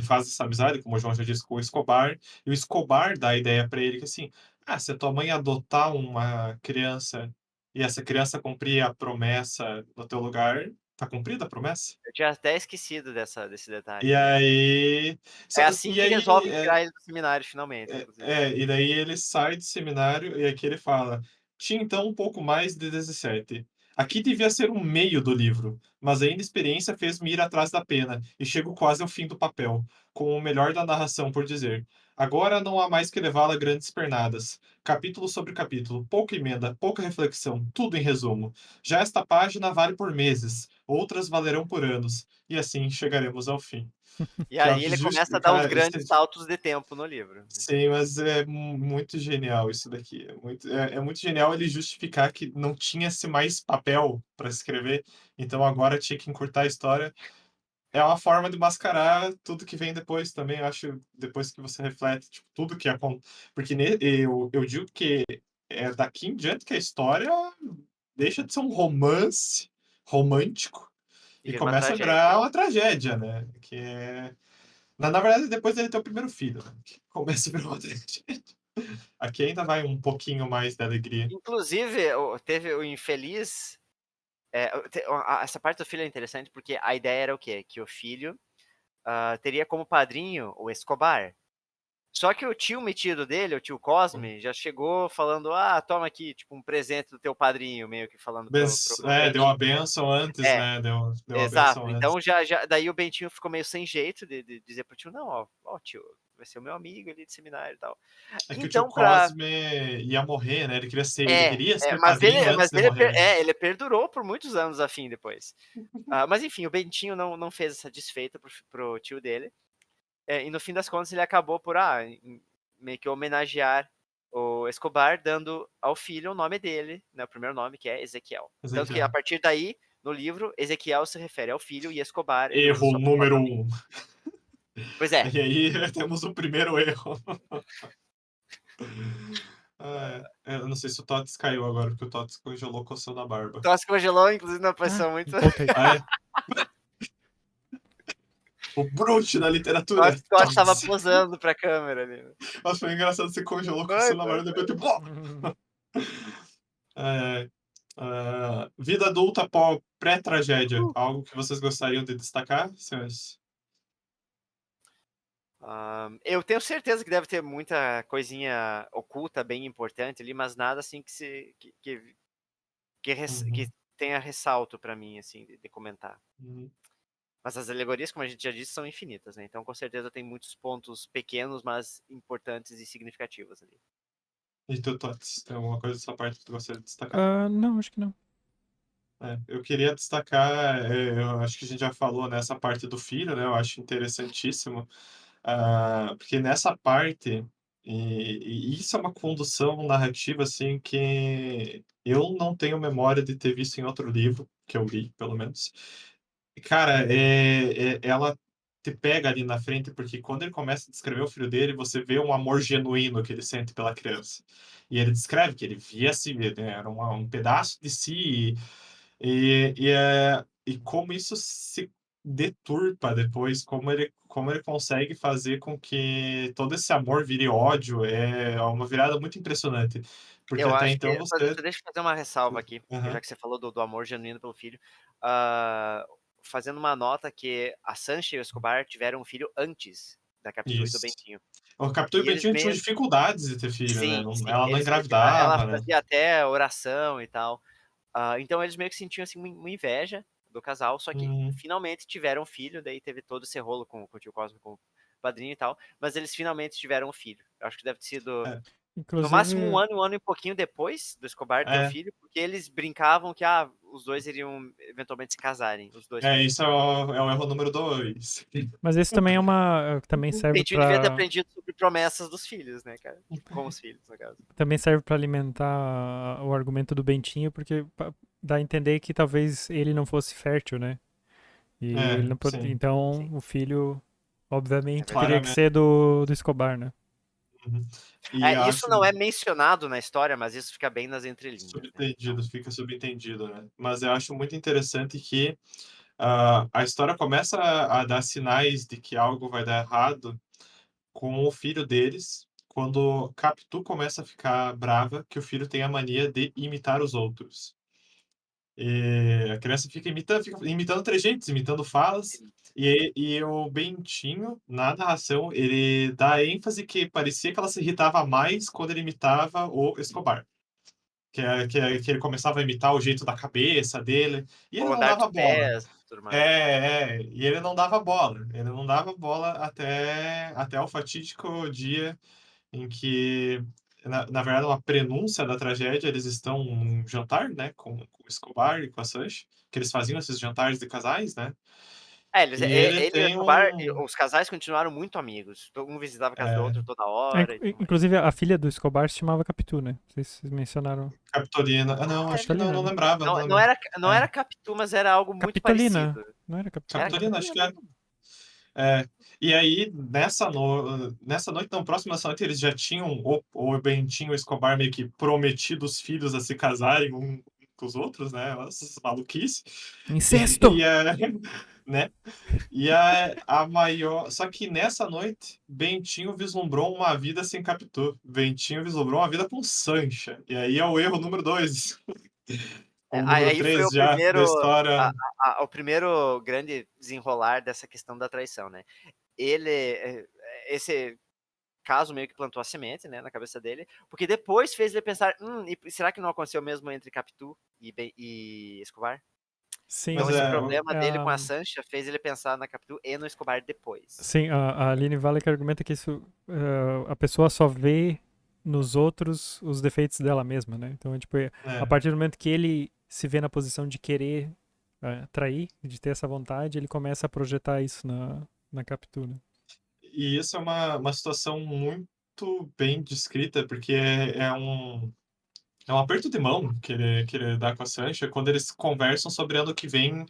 Speaker 1: faz essa amizade, como o João já disse, com o Escobar, e o Escobar dá a ideia para ele que assim, se a tua mãe adotar uma criança e essa criança cumprir a promessa no teu lugar, tá cumprida a promessa?
Speaker 3: Eu tinha até esquecido desse detalhe
Speaker 1: E
Speaker 3: também.
Speaker 1: aí,
Speaker 3: É assim
Speaker 1: e
Speaker 3: que
Speaker 1: aí,
Speaker 3: resolve tirar ele do seminário, finalmente, inclusive.
Speaker 1: e daí ele sai do seminário e aqui ele fala: tinha então um pouco mais de 17. Aqui devia ser um meio do livro, mas a inexperiência fez-me ir atrás da pena e chego quase ao fim do papel, com o melhor da narração por dizer. Agora não há mais que levá-la a grandes pernadas. Capítulo sobre capítulo, pouca emenda, pouca reflexão, tudo em resumo. Já esta página vale por meses, outras valerão por anos, e assim chegaremos ao fim.
Speaker 3: E
Speaker 1: Que eu
Speaker 3: aí
Speaker 1: acho
Speaker 3: ele
Speaker 1: justo,
Speaker 3: começa a dar os
Speaker 1: cara,
Speaker 3: grandes saltos de tempo no livro.
Speaker 1: sim, mas é muito genial isso daqui. É muito genial ele justificar que não tinha-se mais papel para escrever, então agora tinha que encurtar a história. É uma forma de mascarar tudo que vem depois também, eu acho, depois que você reflete, tipo, tudo que acontece. Porque eu digo que é daqui em diante que a história deixa de ser um romance romântico
Speaker 3: E
Speaker 1: e
Speaker 3: vira uma
Speaker 1: começa a
Speaker 3: tragédia.
Speaker 1: virar uma tragédia, né? Que é na verdade, depois dele ter o primeiro filho, né? Que começa a virar uma tragédia. Aqui ainda vai um pouquinho mais da alegria.
Speaker 3: Inclusive, teve o infeliz. Essa parte do filho é interessante porque a ideia era o quê? Que o filho teria como padrinho o Escobar. Só que o tio metido dele, o tio Cosme, já chegou falando: toma aqui, tipo, um presente do teu padrinho, meio que falando pro
Speaker 1: Deu a
Speaker 3: Bentinho.
Speaker 1: benção antes,
Speaker 3: É,
Speaker 1: né? Deu a benção
Speaker 3: exato.
Speaker 1: antes.
Speaker 3: Então daí o Bentinho ficou meio sem jeito de dizer pro tio: não, ó, tio, vai ser o meu amigo ali de seminário e tal.
Speaker 1: É que o tio
Speaker 3: Então, pra.
Speaker 1: Cosme ia morrer, né? Ele queria ser
Speaker 3: Mas ele,
Speaker 1: padrinho antes
Speaker 3: mas
Speaker 1: de
Speaker 3: ele,
Speaker 1: morrer.
Speaker 3: ele perdurou por muitos anos a fim depois. Mas enfim, o Bentinho não fez essa desfeita pro tio dele. E no fim das contas ele acabou por meio que homenagear o Escobar, dando ao filho o nome dele, né, o primeiro nome, que é Ezequiel. Tanto que a
Speaker 1: Ezequiel.
Speaker 3: partir daí, no livro, Ezequiel se refere ao filho e Escobar ele usa
Speaker 1: Erro
Speaker 3: só por
Speaker 1: número
Speaker 3: nome.
Speaker 1: 1.
Speaker 3: Pois é.
Speaker 1: E aí temos o primeiro erro. Eu não sei se o Tots caiu agora, porque o Tots congelou coçando a barba.
Speaker 3: Então se congelou, inclusive, numa posição muito.
Speaker 2: Voltei.
Speaker 1: Ah, é? O Brute da literatura.
Speaker 3: O Scott estava
Speaker 1: Tots.
Speaker 3: posando pra câmera ali.
Speaker 1: Nossa, foi engraçado, você congelou
Speaker 3: Foi,
Speaker 1: coçando a
Speaker 3: foi,
Speaker 1: barba, depois
Speaker 3: foi.
Speaker 1: tipo... É, vida adulta pré-tragédia. Algo que vocês gostariam de destacar, senhores?
Speaker 3: Eu tenho certeza que deve ter muita coisinha oculta, bem importante ali, mas nada assim que
Speaker 1: Uhum,
Speaker 3: tenha ressalto pra mim, assim, de comentar.
Speaker 1: uhum.
Speaker 3: Mas as alegorias, como a gente já disse, são infinitas, né? Então, com certeza, tem muitos pontos pequenos, mas importantes e significativos ali.
Speaker 1: E tu, Tots, tem alguma coisa dessa parte que tu gostaria de destacar?
Speaker 2: Não, acho que não.
Speaker 1: Eu queria destacar, eu acho que a gente já falou nessa parte do filho, né, eu acho interessantíssimo, porque nessa parte, e isso é uma condução narrativa, assim, que eu não tenho memória de ter visto em outro livro, que eu li, pelo menos. E, cara, ela te pega ali na frente, porque quando ele começa a descrever o filho dele, você vê um amor genuíno que ele sente pela criança. E ele descreve que ele via si, né, era um pedaço de si, e como isso se deturpa depois, como ele consegue fazer com que todo esse amor vire ódio, é uma virada muito impressionante, porque
Speaker 3: Eu
Speaker 1: até
Speaker 3: acho que
Speaker 1: então você.
Speaker 3: só deixa eu fazer uma ressalva aqui, já
Speaker 1: Aham.
Speaker 3: que você falou do amor genuíno pelo filho. Ah, fazendo uma nota que a Sancha e o Escobar tiveram um filho antes da Capitu e do
Speaker 1: Isso.
Speaker 3: Bentinho.
Speaker 1: O Capitu e o
Speaker 3: E eles
Speaker 1: Bentinho tinham
Speaker 3: meio
Speaker 1: dificuldades de ter filho, né,
Speaker 3: sim,
Speaker 1: não,
Speaker 3: sim,
Speaker 1: ela não
Speaker 3: eles meio que ela
Speaker 1: engravidava, né.
Speaker 3: fazia até oração e tal. Então eles meio que sentiam, assim, uma inveja do casal, só que
Speaker 1: Uhum.
Speaker 3: finalmente tiveram um filho, daí teve todo esse rolo com o tio Cosmo, com o padrinho e tal, mas eles finalmente tiveram um filho. Eu acho que deve ter sido
Speaker 1: É,
Speaker 3: no máximo
Speaker 2: Inclusive,
Speaker 3: um ano e pouquinho depois do Escobar ter o
Speaker 1: é,
Speaker 3: filho, porque eles brincavam que, os 2 iriam eventualmente se casarem, os 2
Speaker 1: isso
Speaker 3: filhos.
Speaker 1: é o erro número 2.
Speaker 2: mas isso também também
Speaker 3: O
Speaker 2: serve
Speaker 3: Bentinho devia ter
Speaker 2: para
Speaker 3: aprendido sobre promessas dos filhos, né, cara? Com os filhos, no caso.
Speaker 2: também serve para alimentar o argumento do Bentinho, porque dá a entender que talvez ele não fosse fértil, né? E ele não
Speaker 1: Sim,
Speaker 2: então
Speaker 3: Sim,
Speaker 2: o filho
Speaker 3: é
Speaker 2: obviamente
Speaker 3: verdade.
Speaker 2: teria que
Speaker 1: claramente.
Speaker 2: ser do Escobar, né?
Speaker 1: Uhum. E
Speaker 3: Isso
Speaker 1: acho
Speaker 3: não é mencionado na história, mas isso fica bem nas entrelinhas, né,
Speaker 1: subentendido,
Speaker 3: então
Speaker 1: fica subentendido, né. Mas eu acho muito interessante que, a história começa a dar sinais de que algo vai dar errado com o filho deles, quando Capitu começa a ficar brava que o filho tem a mania de imitar os outros. A criança fica imitando trejeitos, imitando falas,
Speaker 3: sim,
Speaker 1: e o Bentinho, na narração, ele dá ênfase que parecia que ela se irritava mais quando ele imitava o Escobar, que ele começava a imitar o jeito da cabeça dele, e ele
Speaker 3: o
Speaker 1: não
Speaker 3: andar dos
Speaker 1: dava bola.
Speaker 3: pés, tudo mais.
Speaker 1: E ele não dava bola, ele não dava bola até o fatídico dia em que, na verdade, uma prenúncia da tragédia, eles estão num jantar, né, com o Escobar e com a Sanche, que eles faziam esses jantares de casais, né,
Speaker 3: Eles
Speaker 1: e ele
Speaker 3: ele e o
Speaker 1: tem
Speaker 3: Escobar
Speaker 1: um.
Speaker 3: os casais continuaram muito amigos, um visitava a casa do
Speaker 1: É,
Speaker 3: outro toda hora e tudo mais.
Speaker 2: Inclusive a filha do Escobar se chamava Capitu, né? Não sei se vocês mencionaram.
Speaker 1: Capitolina. Não, acho que não,
Speaker 2: Capitolina,
Speaker 1: não
Speaker 2: né?
Speaker 1: lembrava o
Speaker 3: Não
Speaker 1: nome.
Speaker 3: não
Speaker 1: É,
Speaker 3: era Capitu, mas era algo muito
Speaker 2: Capitolina,
Speaker 3: parecido.
Speaker 2: não era
Speaker 3: Era
Speaker 2: Capitolina?
Speaker 1: Capitolina, acho
Speaker 3: Capitolina
Speaker 1: que era.
Speaker 3: mesmo?
Speaker 1: É. E aí, nessa noite, não, próxima noite, eles já tinham, o Bentinho e o Escobar meio que prometido os filhos a se casarem um com os outros, né, essas maluquice.
Speaker 2: Incesto!
Speaker 1: E, né, e a maior. Só que nessa noite, Bentinho vislumbrou uma vida sem Capitu. Bentinho vislumbrou uma vida com Sancha. E aí é o erro número 2. Ou número
Speaker 3: Aí foi
Speaker 1: 3 já da
Speaker 3: a
Speaker 1: história.
Speaker 3: o primeiro grande desenrolar dessa questão da traição, né. Ele, esse caso meio que plantou a semente, né, na cabeça dele, porque depois fez ele pensar: e será que não aconteceu mesmo entre Capitu e Escobar?". Então
Speaker 1: Mas
Speaker 2: Sim,
Speaker 3: esse
Speaker 1: é.
Speaker 3: problema
Speaker 2: é
Speaker 3: dele
Speaker 2: a,
Speaker 3: com a Sancha fez ele pensar na Capitu e no Escobar depois.
Speaker 2: sim, a Aline Valley argumenta que isso, a pessoa só vê nos outros os defeitos dela mesma, né? Então, tipo, a
Speaker 1: É.
Speaker 2: partir do momento que ele se vê na posição de querer trair, de ter essa vontade, ele começa a projetar isso na Capitu, né?
Speaker 1: E isso é uma situação muito bem descrita, porque é um aperto de mão que ele dá com a Sancha quando eles conversam sobre ano que vem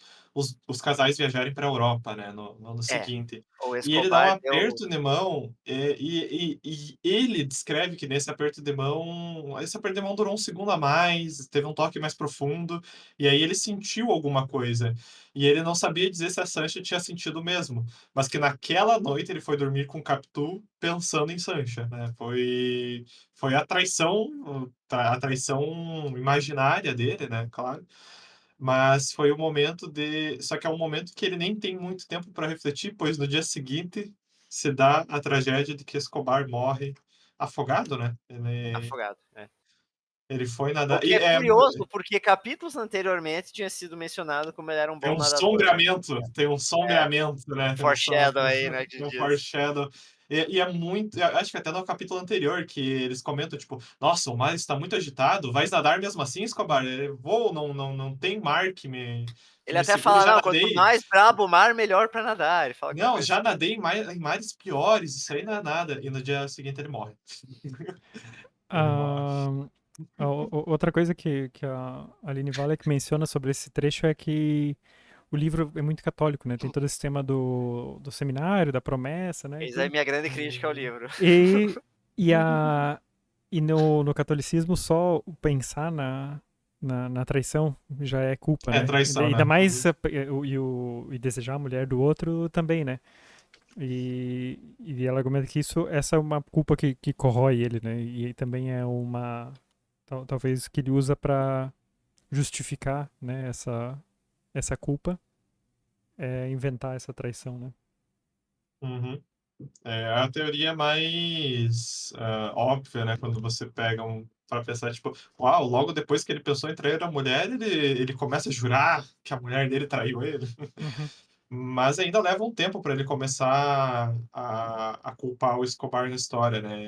Speaker 1: os casais viajarem para a Europa, né, no ano
Speaker 3: É,
Speaker 1: seguinte.
Speaker 3: o
Speaker 1: E ele dá um
Speaker 3: Escobar deu
Speaker 1: aperto de mão, e ele descreve que nesse aperto de mão, esse aperto de mão durou um segundo a mais, teve um toque mais profundo, e aí ele sentiu alguma coisa. E ele não sabia dizer se a Sancha tinha sentido mesmo, mas que naquela noite ele foi dormir com Capitu pensando em Sancha, né. Foi a traição imaginária dele, né, claro, mas foi o momento de só que é um momento que ele nem tem muito tempo para refletir, pois no dia seguinte se dá a tragédia de que Escobar morre afogado, né, ele
Speaker 3: afogado, é.
Speaker 1: Ele foi
Speaker 3: O
Speaker 1: nadar.
Speaker 3: que
Speaker 1: E
Speaker 3: é curioso, porque capítulos anteriormente tinha sido mencionado como ele era um
Speaker 1: tem
Speaker 3: bom
Speaker 1: um
Speaker 3: nadador, né?
Speaker 1: sombreamento, né? Tem um,
Speaker 3: Foreshadow aí, né, que
Speaker 1: tem um
Speaker 3: diz.
Speaker 1: foreshadow. E é muito. Acho que até no capítulo anterior que eles comentam, tipo, nossa, o mar está muito agitado, vais nadar mesmo assim, Escobar? Vou, não tem mar que
Speaker 3: Ele
Speaker 1: me
Speaker 3: até
Speaker 1: segure,
Speaker 3: fala,
Speaker 1: já
Speaker 3: não, quanto
Speaker 1: nadei.
Speaker 3: mais brabo o mar, melhor pra nadar. Ele fala alguma
Speaker 1: Não,
Speaker 3: coisa
Speaker 1: já
Speaker 3: assim.
Speaker 1: nadei em mares piores, isso aí não é nada. E no dia seguinte ele morre. Ele morre.
Speaker 2: Ah, outra coisa que a Aline Wallach menciona sobre esse trecho é que o livro é muito católico, né? Tem todo esse tema do seminário, da promessa, né? E
Speaker 3: Eis aí
Speaker 2: tudo.
Speaker 3: minha grande crítica ao livro.
Speaker 2: E, e, a, e no catolicismo, só o pensar na traição já é culpa,
Speaker 1: É
Speaker 2: né?
Speaker 1: traição,
Speaker 2: Ainda
Speaker 1: né?
Speaker 2: mais e desejar a mulher do outro também, né? E ela argumenta que essa é uma culpa que corrói ele, né? E também é talvez que ele usa para justificar, né, essa culpa, é inventar essa traição, né?
Speaker 1: Uhum. É a teoria mais óbvia, né? Quando você pega para pensar, tipo, uau, logo depois que ele pensou em trair a mulher, ele começa a jurar que a mulher dele traiu ele.
Speaker 2: Uhum.
Speaker 1: Mas ainda leva um tempo para ele começar a culpar o Escobar na história, né?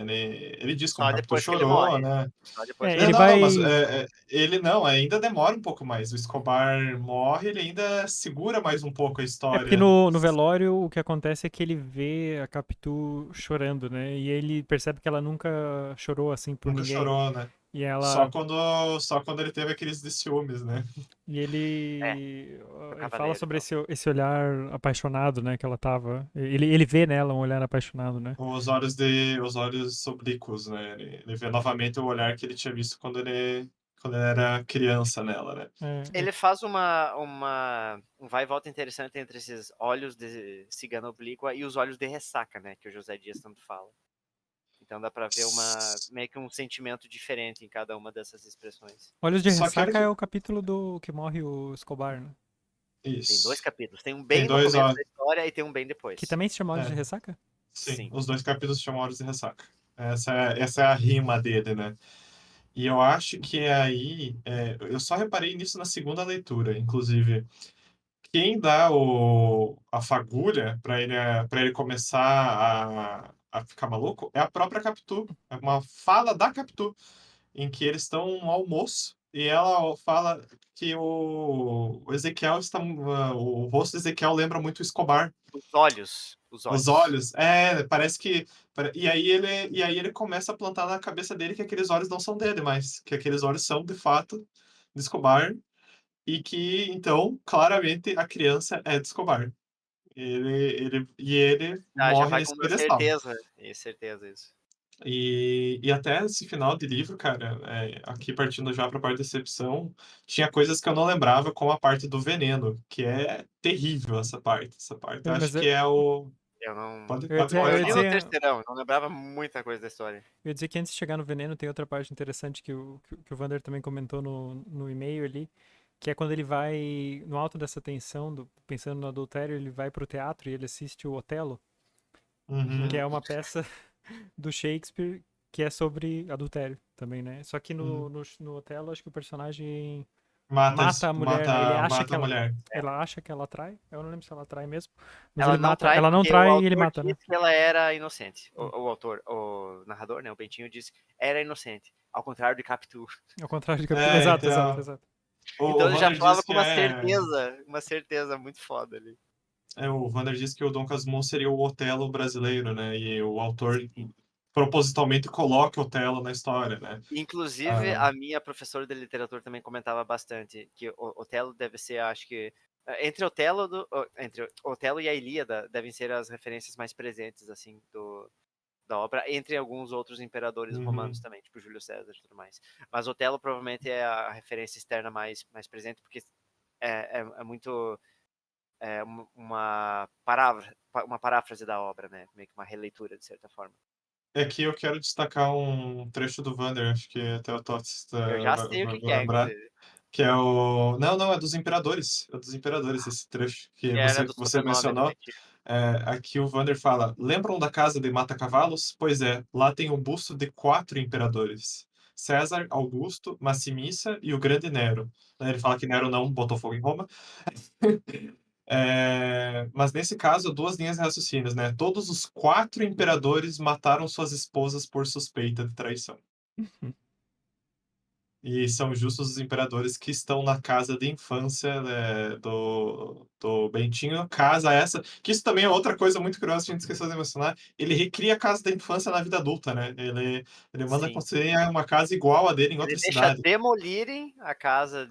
Speaker 1: Ele diz que o
Speaker 3: Só
Speaker 1: Capitu
Speaker 3: depois que ele
Speaker 1: chorou,
Speaker 3: morre.
Speaker 1: né?
Speaker 3: Só depois que
Speaker 1: Não,
Speaker 3: ele
Speaker 2: Ele
Speaker 1: não, não,
Speaker 3: morre.
Speaker 1: mas
Speaker 2: vai.
Speaker 1: ele não, ainda demora um pouco mais. O Escobar morre, ele ainda segura mais um pouco a
Speaker 2: É porque
Speaker 1: história.
Speaker 2: no velório o que acontece é que ele vê a Capitu chorando, né? E ele percebe que ela nunca chorou assim por
Speaker 1: Nunca
Speaker 2: ninguém.
Speaker 1: chorou, né?
Speaker 2: E
Speaker 1: Só
Speaker 2: ela.
Speaker 1: quando ele teve aqueles de ciúmes, né?
Speaker 2: E
Speaker 3: É, o
Speaker 2: ele fala
Speaker 3: cavaleiro e
Speaker 2: sobre
Speaker 3: tal.
Speaker 2: esse olhar apaixonado, né, que ela tava. Ele vê nela um olhar apaixonado, né?
Speaker 1: Os olhos oblíquos, né? Ele vê novamente o olhar que ele tinha visto quando ele era criança nela, né?
Speaker 2: É,
Speaker 3: Ele faz um vai e volta interessante entre esses olhos de cigana oblíqua e os olhos de ressaca, né? Que o José Dias tanto fala. Então dá pra ver meio que um sentimento diferente em cada uma dessas expressões.
Speaker 2: Olhos de
Speaker 1: Só que olha
Speaker 2: Ressaca é
Speaker 1: que
Speaker 2: o capítulo do que morre o Escobar, né?
Speaker 3: Tem 2
Speaker 1: isso.
Speaker 3: capítulos. Tem um
Speaker 1: Tem
Speaker 3: bem no
Speaker 1: dois,
Speaker 3: começo
Speaker 1: ó.
Speaker 3: da história e tem um bem
Speaker 2: Que
Speaker 3: depois.
Speaker 2: também se chama Olhos de
Speaker 1: É,
Speaker 2: Ressaca?
Speaker 1: sim,
Speaker 3: Sim.
Speaker 1: os dois capítulos chamam Horas de Ressaca. Essa é a rima dele, né? E eu acho que aí. Eu só reparei nisso na segunda leitura, inclusive. Quem dá a fagulha para ele começar a ficar maluco é a própria Capitu. É uma fala da Capitu, em que eles estão no almoço e ela fala que o Ezequiel está. O rosto de Ezequiel lembra muito o Escobar.
Speaker 3: Os olhos. Os
Speaker 1: Os
Speaker 3: olhos.
Speaker 1: olhos, parece que. E aí ele começa a plantar na cabeça dele que aqueles olhos não são dele, mas que aqueles olhos são de fato de Escobar e que então claramente a criança é de Escobar. Ele
Speaker 3: Ah, já
Speaker 1: morre
Speaker 3: vai
Speaker 1: nesse
Speaker 3: com uma
Speaker 1: pedestal.
Speaker 3: certeza. É certeza isso.
Speaker 1: E até esse final de livro, cara, aqui partindo já para a parte da decepção, tinha coisas que eu não lembrava, como a parte do veneno, que é terrível essa parte. Essa parte eu acho
Speaker 2: Mas
Speaker 1: que é o.
Speaker 3: Eu não.
Speaker 1: Pode,
Speaker 2: eu ia
Speaker 1: pode
Speaker 2: dizer,
Speaker 3: Bom, eu
Speaker 2: eu ia
Speaker 3: li no
Speaker 2: dizer,
Speaker 3: terceirão, não lembrava muita coisa da história.
Speaker 2: eu ia dizer que antes de chegar no veneno tem outra parte interessante que o Vander também comentou no e-mail ali, que é quando ele vai, no alto dessa tensão, pensando no adultério, ele vai pro teatro e ele assiste o Otelo, que
Speaker 1: Uhum,
Speaker 2: é uma peça do Shakespeare que é sobre adultério também, né? Só que
Speaker 1: uhum.
Speaker 2: no Otelo, acho que o personagem
Speaker 1: Mata,
Speaker 2: mata a mulher, né?
Speaker 1: mata a mulher.
Speaker 2: Ela acha que ela trai. Eu não lembro se ela trai mesmo, mas
Speaker 3: Ela
Speaker 2: ele
Speaker 3: não
Speaker 2: mata.
Speaker 3: trai
Speaker 2: Ela não
Speaker 3: porque o
Speaker 2: trai e ele
Speaker 3: autor
Speaker 2: mata, né?
Speaker 3: disse que ela era inocente. O autor, o narrador, né, o Bentinho disse, era inocente, ao contrário de Capitu.
Speaker 2: Ao contrário de capítulo. Exato, exato,
Speaker 1: Então,
Speaker 2: exato.
Speaker 3: Então
Speaker 1: o
Speaker 3: ele já
Speaker 1: Vander diz
Speaker 3: falava com
Speaker 1: que
Speaker 3: uma certeza muito foda ali.
Speaker 1: o Vander diz que o Dom Casmurro seria o Otelo brasileiro, né? E o autor
Speaker 3: Sim.
Speaker 1: propositalmente coloca o Otelo na história, né?
Speaker 3: Inclusive,
Speaker 1: Ah,
Speaker 3: a minha professora de literatura também comentava bastante que o Otelo deve ser, acho que entre Otelo e a Ilíada devem ser as referências mais presentes assim da obra, entre alguns outros imperadores romanos
Speaker 1: uhum.
Speaker 3: também, tipo Júlio César e tudo mais. Mas Otelo provavelmente é a referência externa mais presente, porque é muito uma paráfrase da obra, né? Meio que uma releitura, de certa forma.
Speaker 1: É que eu quero destacar um trecho do Vander, acho que até o Tots
Speaker 3: Eu já sei o que
Speaker 1: vai
Speaker 3: que é,
Speaker 1: lembrar,
Speaker 3: inclusive.
Speaker 1: que é o. Não, não, é dos Imperadores. É dos Imperadores esse trecho que
Speaker 3: Que era do
Speaker 1: você
Speaker 3: sobrenome do
Speaker 1: mencionou.
Speaker 3: Bentinho.
Speaker 1: Aqui o Vander fala: lembram da casa de Mata-Cavalos? Pois é, lá tem o busto de 4 imperadores. César, Augusto, Massimissa e o grande Nero. Ele fala que Nero não botou fogo em Roma. Mas nesse caso, 2 linhas de raciocínios, né? Todos os 4 imperadores mataram suas esposas por suspeita de traição. E são justos os imperadores que estão na casa de infância, né, do Bentinho. Casa essa, que isso também é outra coisa muito curiosa que a gente esqueceu de mencionar. Ele recria a casa da infância na vida adulta, né? Ele manda
Speaker 3: Sim.
Speaker 1: construir uma casa igual a dele em
Speaker 3: Ele
Speaker 1: outra
Speaker 3: deixa
Speaker 1: cidade.
Speaker 3: demolirem a casa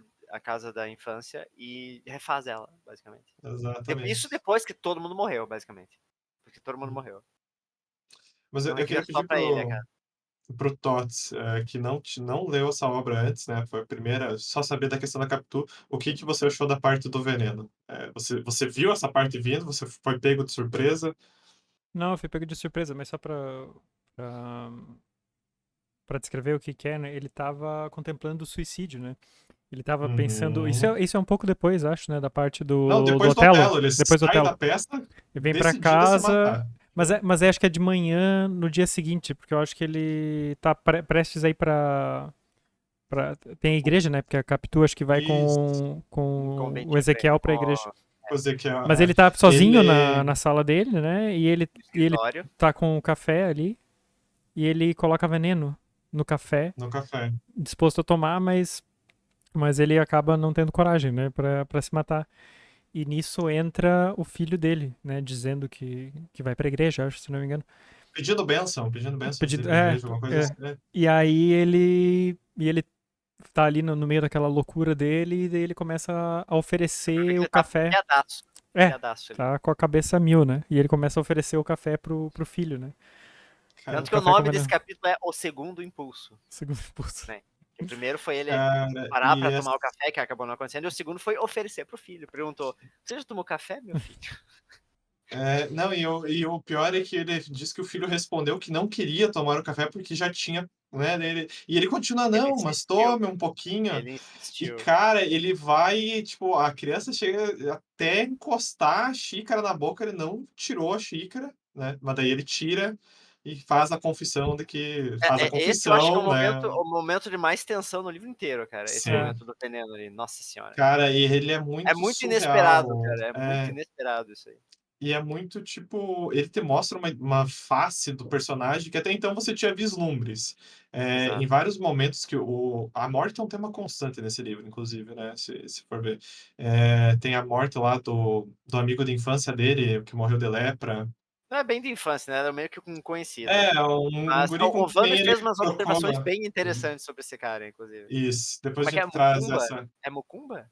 Speaker 3: da infância e refaz ela, basicamente.
Speaker 1: Exatamente.
Speaker 3: Isso depois que todo mundo morreu, basicamente. Porque todo mundo morreu.
Speaker 1: Mas
Speaker 3: Não
Speaker 1: eu
Speaker 3: recria
Speaker 1: queria
Speaker 3: só
Speaker 1: pedir
Speaker 3: pra ele a casa.
Speaker 1: pro Tots, que não leu essa obra antes, né? Foi a primeira, só saber da questão da Capitu. O que você achou da parte do veneno? Você viu essa parte vindo? Você foi pego de surpresa?
Speaker 2: Não, eu fui pego de surpresa, mas só pra, pra descrever o que que é, né? Ele tava contemplando o suicídio, né? Ele tava pensando.
Speaker 1: Uhum.
Speaker 2: Isso é um pouco depois, acho, né? Da parte
Speaker 1: Não,
Speaker 2: do
Speaker 1: depois do
Speaker 2: Otelo.
Speaker 1: Otelo, ele
Speaker 2: Depois do
Speaker 1: sai
Speaker 2: Otelo.
Speaker 1: da peça
Speaker 2: Ele vem pra
Speaker 1: decidido a se
Speaker 2: casa.
Speaker 1: matar.
Speaker 2: Mas acho que é de manhã no dia seguinte, porque eu acho que ele tá prestes a ir tem a igreja, né? Porque a Capitu acho que vai
Speaker 1: Isso,
Speaker 2: com o
Speaker 3: Bentinho
Speaker 2: Ezequiel pra igreja.
Speaker 1: coisa que
Speaker 2: Mas ele tá sozinho
Speaker 1: ele
Speaker 2: na sala dele, né? E ele
Speaker 3: escritório.
Speaker 2: tá com o café ali. E ele coloca veneno no café,
Speaker 1: no café.
Speaker 2: disposto a tomar, mas ele acaba não tendo coragem, né? Pra se matar. E nisso entra o filho dele, né? Dizendo que vai pra igreja, acho, se não me engano.
Speaker 1: Pedindo bênção de
Speaker 2: Pedido,
Speaker 1: ir na igreja, alguma coisa assim.
Speaker 2: E aí ele tá ali no meio daquela loucura dele e daí ele começa a oferecer o
Speaker 3: Ele tá
Speaker 2: café.
Speaker 3: piadaço.
Speaker 2: É,
Speaker 3: Piadaço ele.
Speaker 2: tá com a cabeça a mil, né? E ele começa a oferecer o café pro filho, né?
Speaker 1: Cara,
Speaker 3: Tanto que o
Speaker 2: café com
Speaker 3: nome desse
Speaker 2: veneno.
Speaker 3: capítulo é O Segundo Impulso.
Speaker 2: Segundo impulso.
Speaker 3: Né? O primeiro foi ele
Speaker 1: cara,
Speaker 3: parar
Speaker 1: e
Speaker 3: pra
Speaker 1: essa-
Speaker 3: tomar o café, que acabou não acontecendo, e o segundo foi oferecer pro filho. Perguntou: Você já tomou café, meu filho?
Speaker 1: não, e o pior é que ele disse que o filho respondeu que não queria tomar o café porque já tinha, né, e ele continua,
Speaker 3: Ele
Speaker 1: não, mas
Speaker 3: insistiu.
Speaker 1: tome um pouquinho.
Speaker 3: Ele
Speaker 1: E,
Speaker 3: insistiu.
Speaker 1: cara, ele vai, tipo, a criança chega até encostar a xícara na boca, ele não tirou a xícara, né, mas daí ele tira e faz a confissão de que, faz a
Speaker 3: Esse eu acho que é
Speaker 1: confissão, né,
Speaker 3: o momento de mais tensão no livro inteiro, cara. Esse
Speaker 1: sim.
Speaker 3: momento do veneno ali. Nossa senhora.
Speaker 1: Cara, e ele é
Speaker 3: É
Speaker 1: muito
Speaker 3: muito inesperado,
Speaker 1: surreal,
Speaker 3: cara. É muito inesperado isso aí.
Speaker 1: e é muito, tipo, ele te mostra uma face do personagem que até então você tinha vislumbres.
Speaker 3: Exato.
Speaker 1: Em vários momentos que a morte é um tema constante nesse livro, inclusive, né? Se for ver. Tem a morte lá do amigo de infância dele, que morreu de lepra.
Speaker 3: Não é bem de infância, né? Era meio que um conhecido.
Speaker 1: Um
Speaker 3: Mas
Speaker 1: guri com
Speaker 3: o
Speaker 1: quem
Speaker 3: Vander
Speaker 1: ele
Speaker 3: fez umas
Speaker 1: trocou.
Speaker 3: observações bem interessantes sobre esse cara, inclusive.
Speaker 1: Isso, depois
Speaker 3: Como
Speaker 1: a
Speaker 3: é que é?
Speaker 1: gente traz
Speaker 3: Mucumba?
Speaker 1: essa.
Speaker 3: É Mucumba?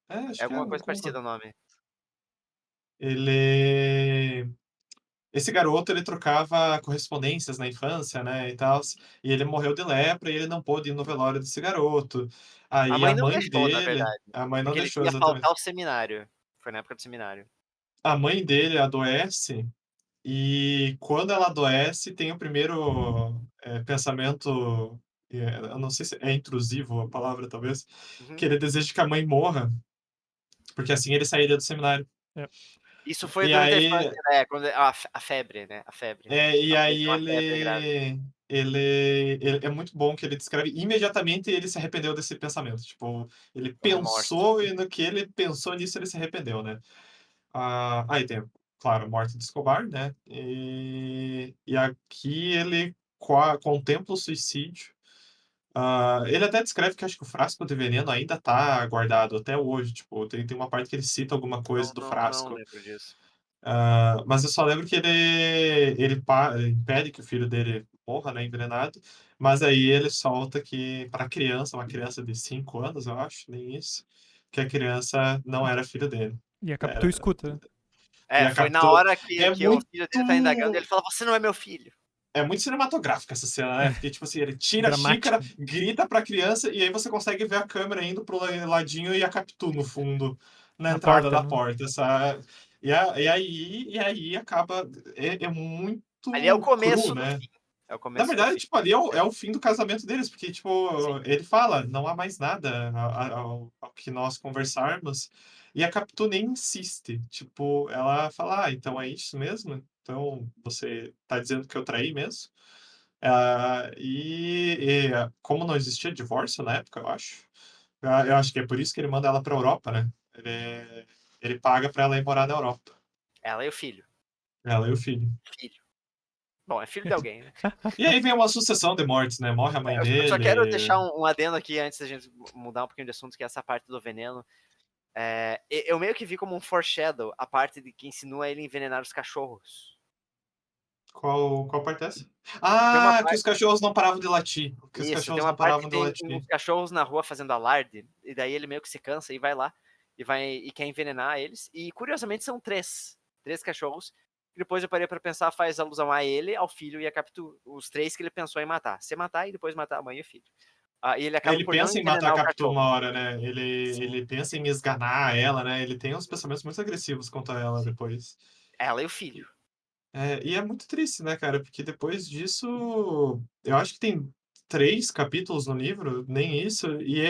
Speaker 1: Acho
Speaker 3: É
Speaker 1: que é
Speaker 3: alguma
Speaker 1: um
Speaker 3: coisa parecida o nome.
Speaker 1: Ele. Esse garoto, ele trocava correspondências na infância, né, e tal, e ele morreu de lepra e ele não pôde ir no velório desse garoto.
Speaker 3: A
Speaker 1: Aí
Speaker 3: mãe
Speaker 1: a
Speaker 3: não
Speaker 1: mãe
Speaker 3: deixou, na
Speaker 1: dele,
Speaker 3: verdade.
Speaker 1: a mãe não
Speaker 3: Porque ele
Speaker 1: deixou
Speaker 3: ia faltar
Speaker 1: exatamente.
Speaker 3: o seminário. Foi na época do seminário.
Speaker 1: A mãe dele adoece e quando ela adoece tem o primeiro pensamento, eu não sei se é intrusivo a palavra talvez,
Speaker 3: Uhum.
Speaker 1: que ele deseja que a mãe morra, porque assim ele sairia do seminário.
Speaker 2: É.
Speaker 3: Isso foi
Speaker 1: E
Speaker 3: durante a
Speaker 1: aí
Speaker 3: infância, né? Quando a febre, né? A febre.
Speaker 1: E
Speaker 3: A mãe
Speaker 1: aí
Speaker 3: tem uma febre grave.
Speaker 1: ele é muito bom que ele descreve imediatamente ele se arrependeu desse pensamento, tipo, ele
Speaker 3: O remorso.
Speaker 1: pensou e no que ele pensou nisso ele se arrependeu, né. Aí tem, claro, a morte de Escobar, né, e aqui ele contempla o suicídio. Ele até descreve que acho que o frasco de veneno ainda tá guardado até hoje, tipo, tem uma parte que ele cita alguma coisa do
Speaker 3: Não
Speaker 1: frasco.
Speaker 3: lembro disso.
Speaker 1: Mas eu só lembro que ele impede que o filho dele morra, né, envenenado, mas aí ele solta que para criança, uma criança de 5 anos, eu acho, nem isso, que a criança não era filho dele.
Speaker 2: E a Capitu
Speaker 1: Era,
Speaker 2: escuta.
Speaker 1: e a
Speaker 3: Foi na
Speaker 1: captou.
Speaker 3: hora
Speaker 1: É
Speaker 3: que o
Speaker 1: muito,
Speaker 3: filho dele tá indagando e ele fala: Você não é meu filho.
Speaker 1: é muito cinematográfica essa cena, né? Porque, tipo assim, ele tira a xícara,
Speaker 2: Dramática.
Speaker 1: grita pra criança, e aí você consegue ver a câmera indo pro ladinho e a Capitu no fundo, na
Speaker 2: Na
Speaker 1: entrada
Speaker 2: porta,
Speaker 1: da
Speaker 2: né?
Speaker 1: porta, sabe? E aí acaba. É muito
Speaker 3: Ali é o
Speaker 1: cru,
Speaker 3: começo do
Speaker 1: né?
Speaker 3: fim. É o
Speaker 1: Na
Speaker 3: começo do
Speaker 1: verdade,
Speaker 3: fim.
Speaker 1: tipo, ali é o fim do casamento deles, porque,
Speaker 3: Sim.
Speaker 1: tipo, ele fala, não há mais nada ao que nós conversarmos, e a Capitu nem insiste, tipo, ela fala, então é isso mesmo? Então você tá dizendo que eu traí mesmo? Como não existia divórcio na época, eu acho que é por isso que ele manda ela pra Europa, né? Ele paga pra ela ir morar na Europa.
Speaker 3: Ela e o filho.
Speaker 1: Ela e o filho.
Speaker 3: Filho. Bom, é filho de alguém, né?
Speaker 1: E aí vem uma sucessão de mortes, né? Morre a mãe
Speaker 3: Eu só quero
Speaker 1: dele.
Speaker 3: deixar um adendo aqui antes da gente mudar um pouquinho de assunto, que é essa parte do veneno. Eu meio que vi como um foreshadow a parte de que insinua ele envenenar os cachorros.
Speaker 1: Qual parte é essa?
Speaker 3: Tem uma
Speaker 1: Que
Speaker 3: parte,
Speaker 1: os cachorros não paravam de latir. Que os
Speaker 3: isso, tem
Speaker 1: cachorros
Speaker 3: uma
Speaker 1: não
Speaker 3: parte que
Speaker 1: paravam de
Speaker 3: tem
Speaker 1: latir.
Speaker 3: uns cachorros na rua fazendo alarde, e daí ele meio que se cansa e vai lá e quer envenenar eles. E curiosamente são três cachorros. E depois eu parei pra pensar, faz alusão a ele, ao filho e a Capitu, os três que ele pensou em matar. Se matar e depois matar a mãe e o filho. E ele acaba
Speaker 1: Ele
Speaker 3: por não
Speaker 1: pensa em matar a
Speaker 3: envenenar o
Speaker 1: Capitu
Speaker 3: cachorro.
Speaker 1: uma hora, né?
Speaker 3: Sim,
Speaker 1: Ele pensa em esganar ela, né? Ele tem uns pensamentos muito agressivos contra ela
Speaker 3: sim.
Speaker 1: depois.
Speaker 3: Ela e o filho.
Speaker 1: E é muito triste, né, cara? Porque depois disso, eu acho que tem 3 capítulos no livro, nem isso, e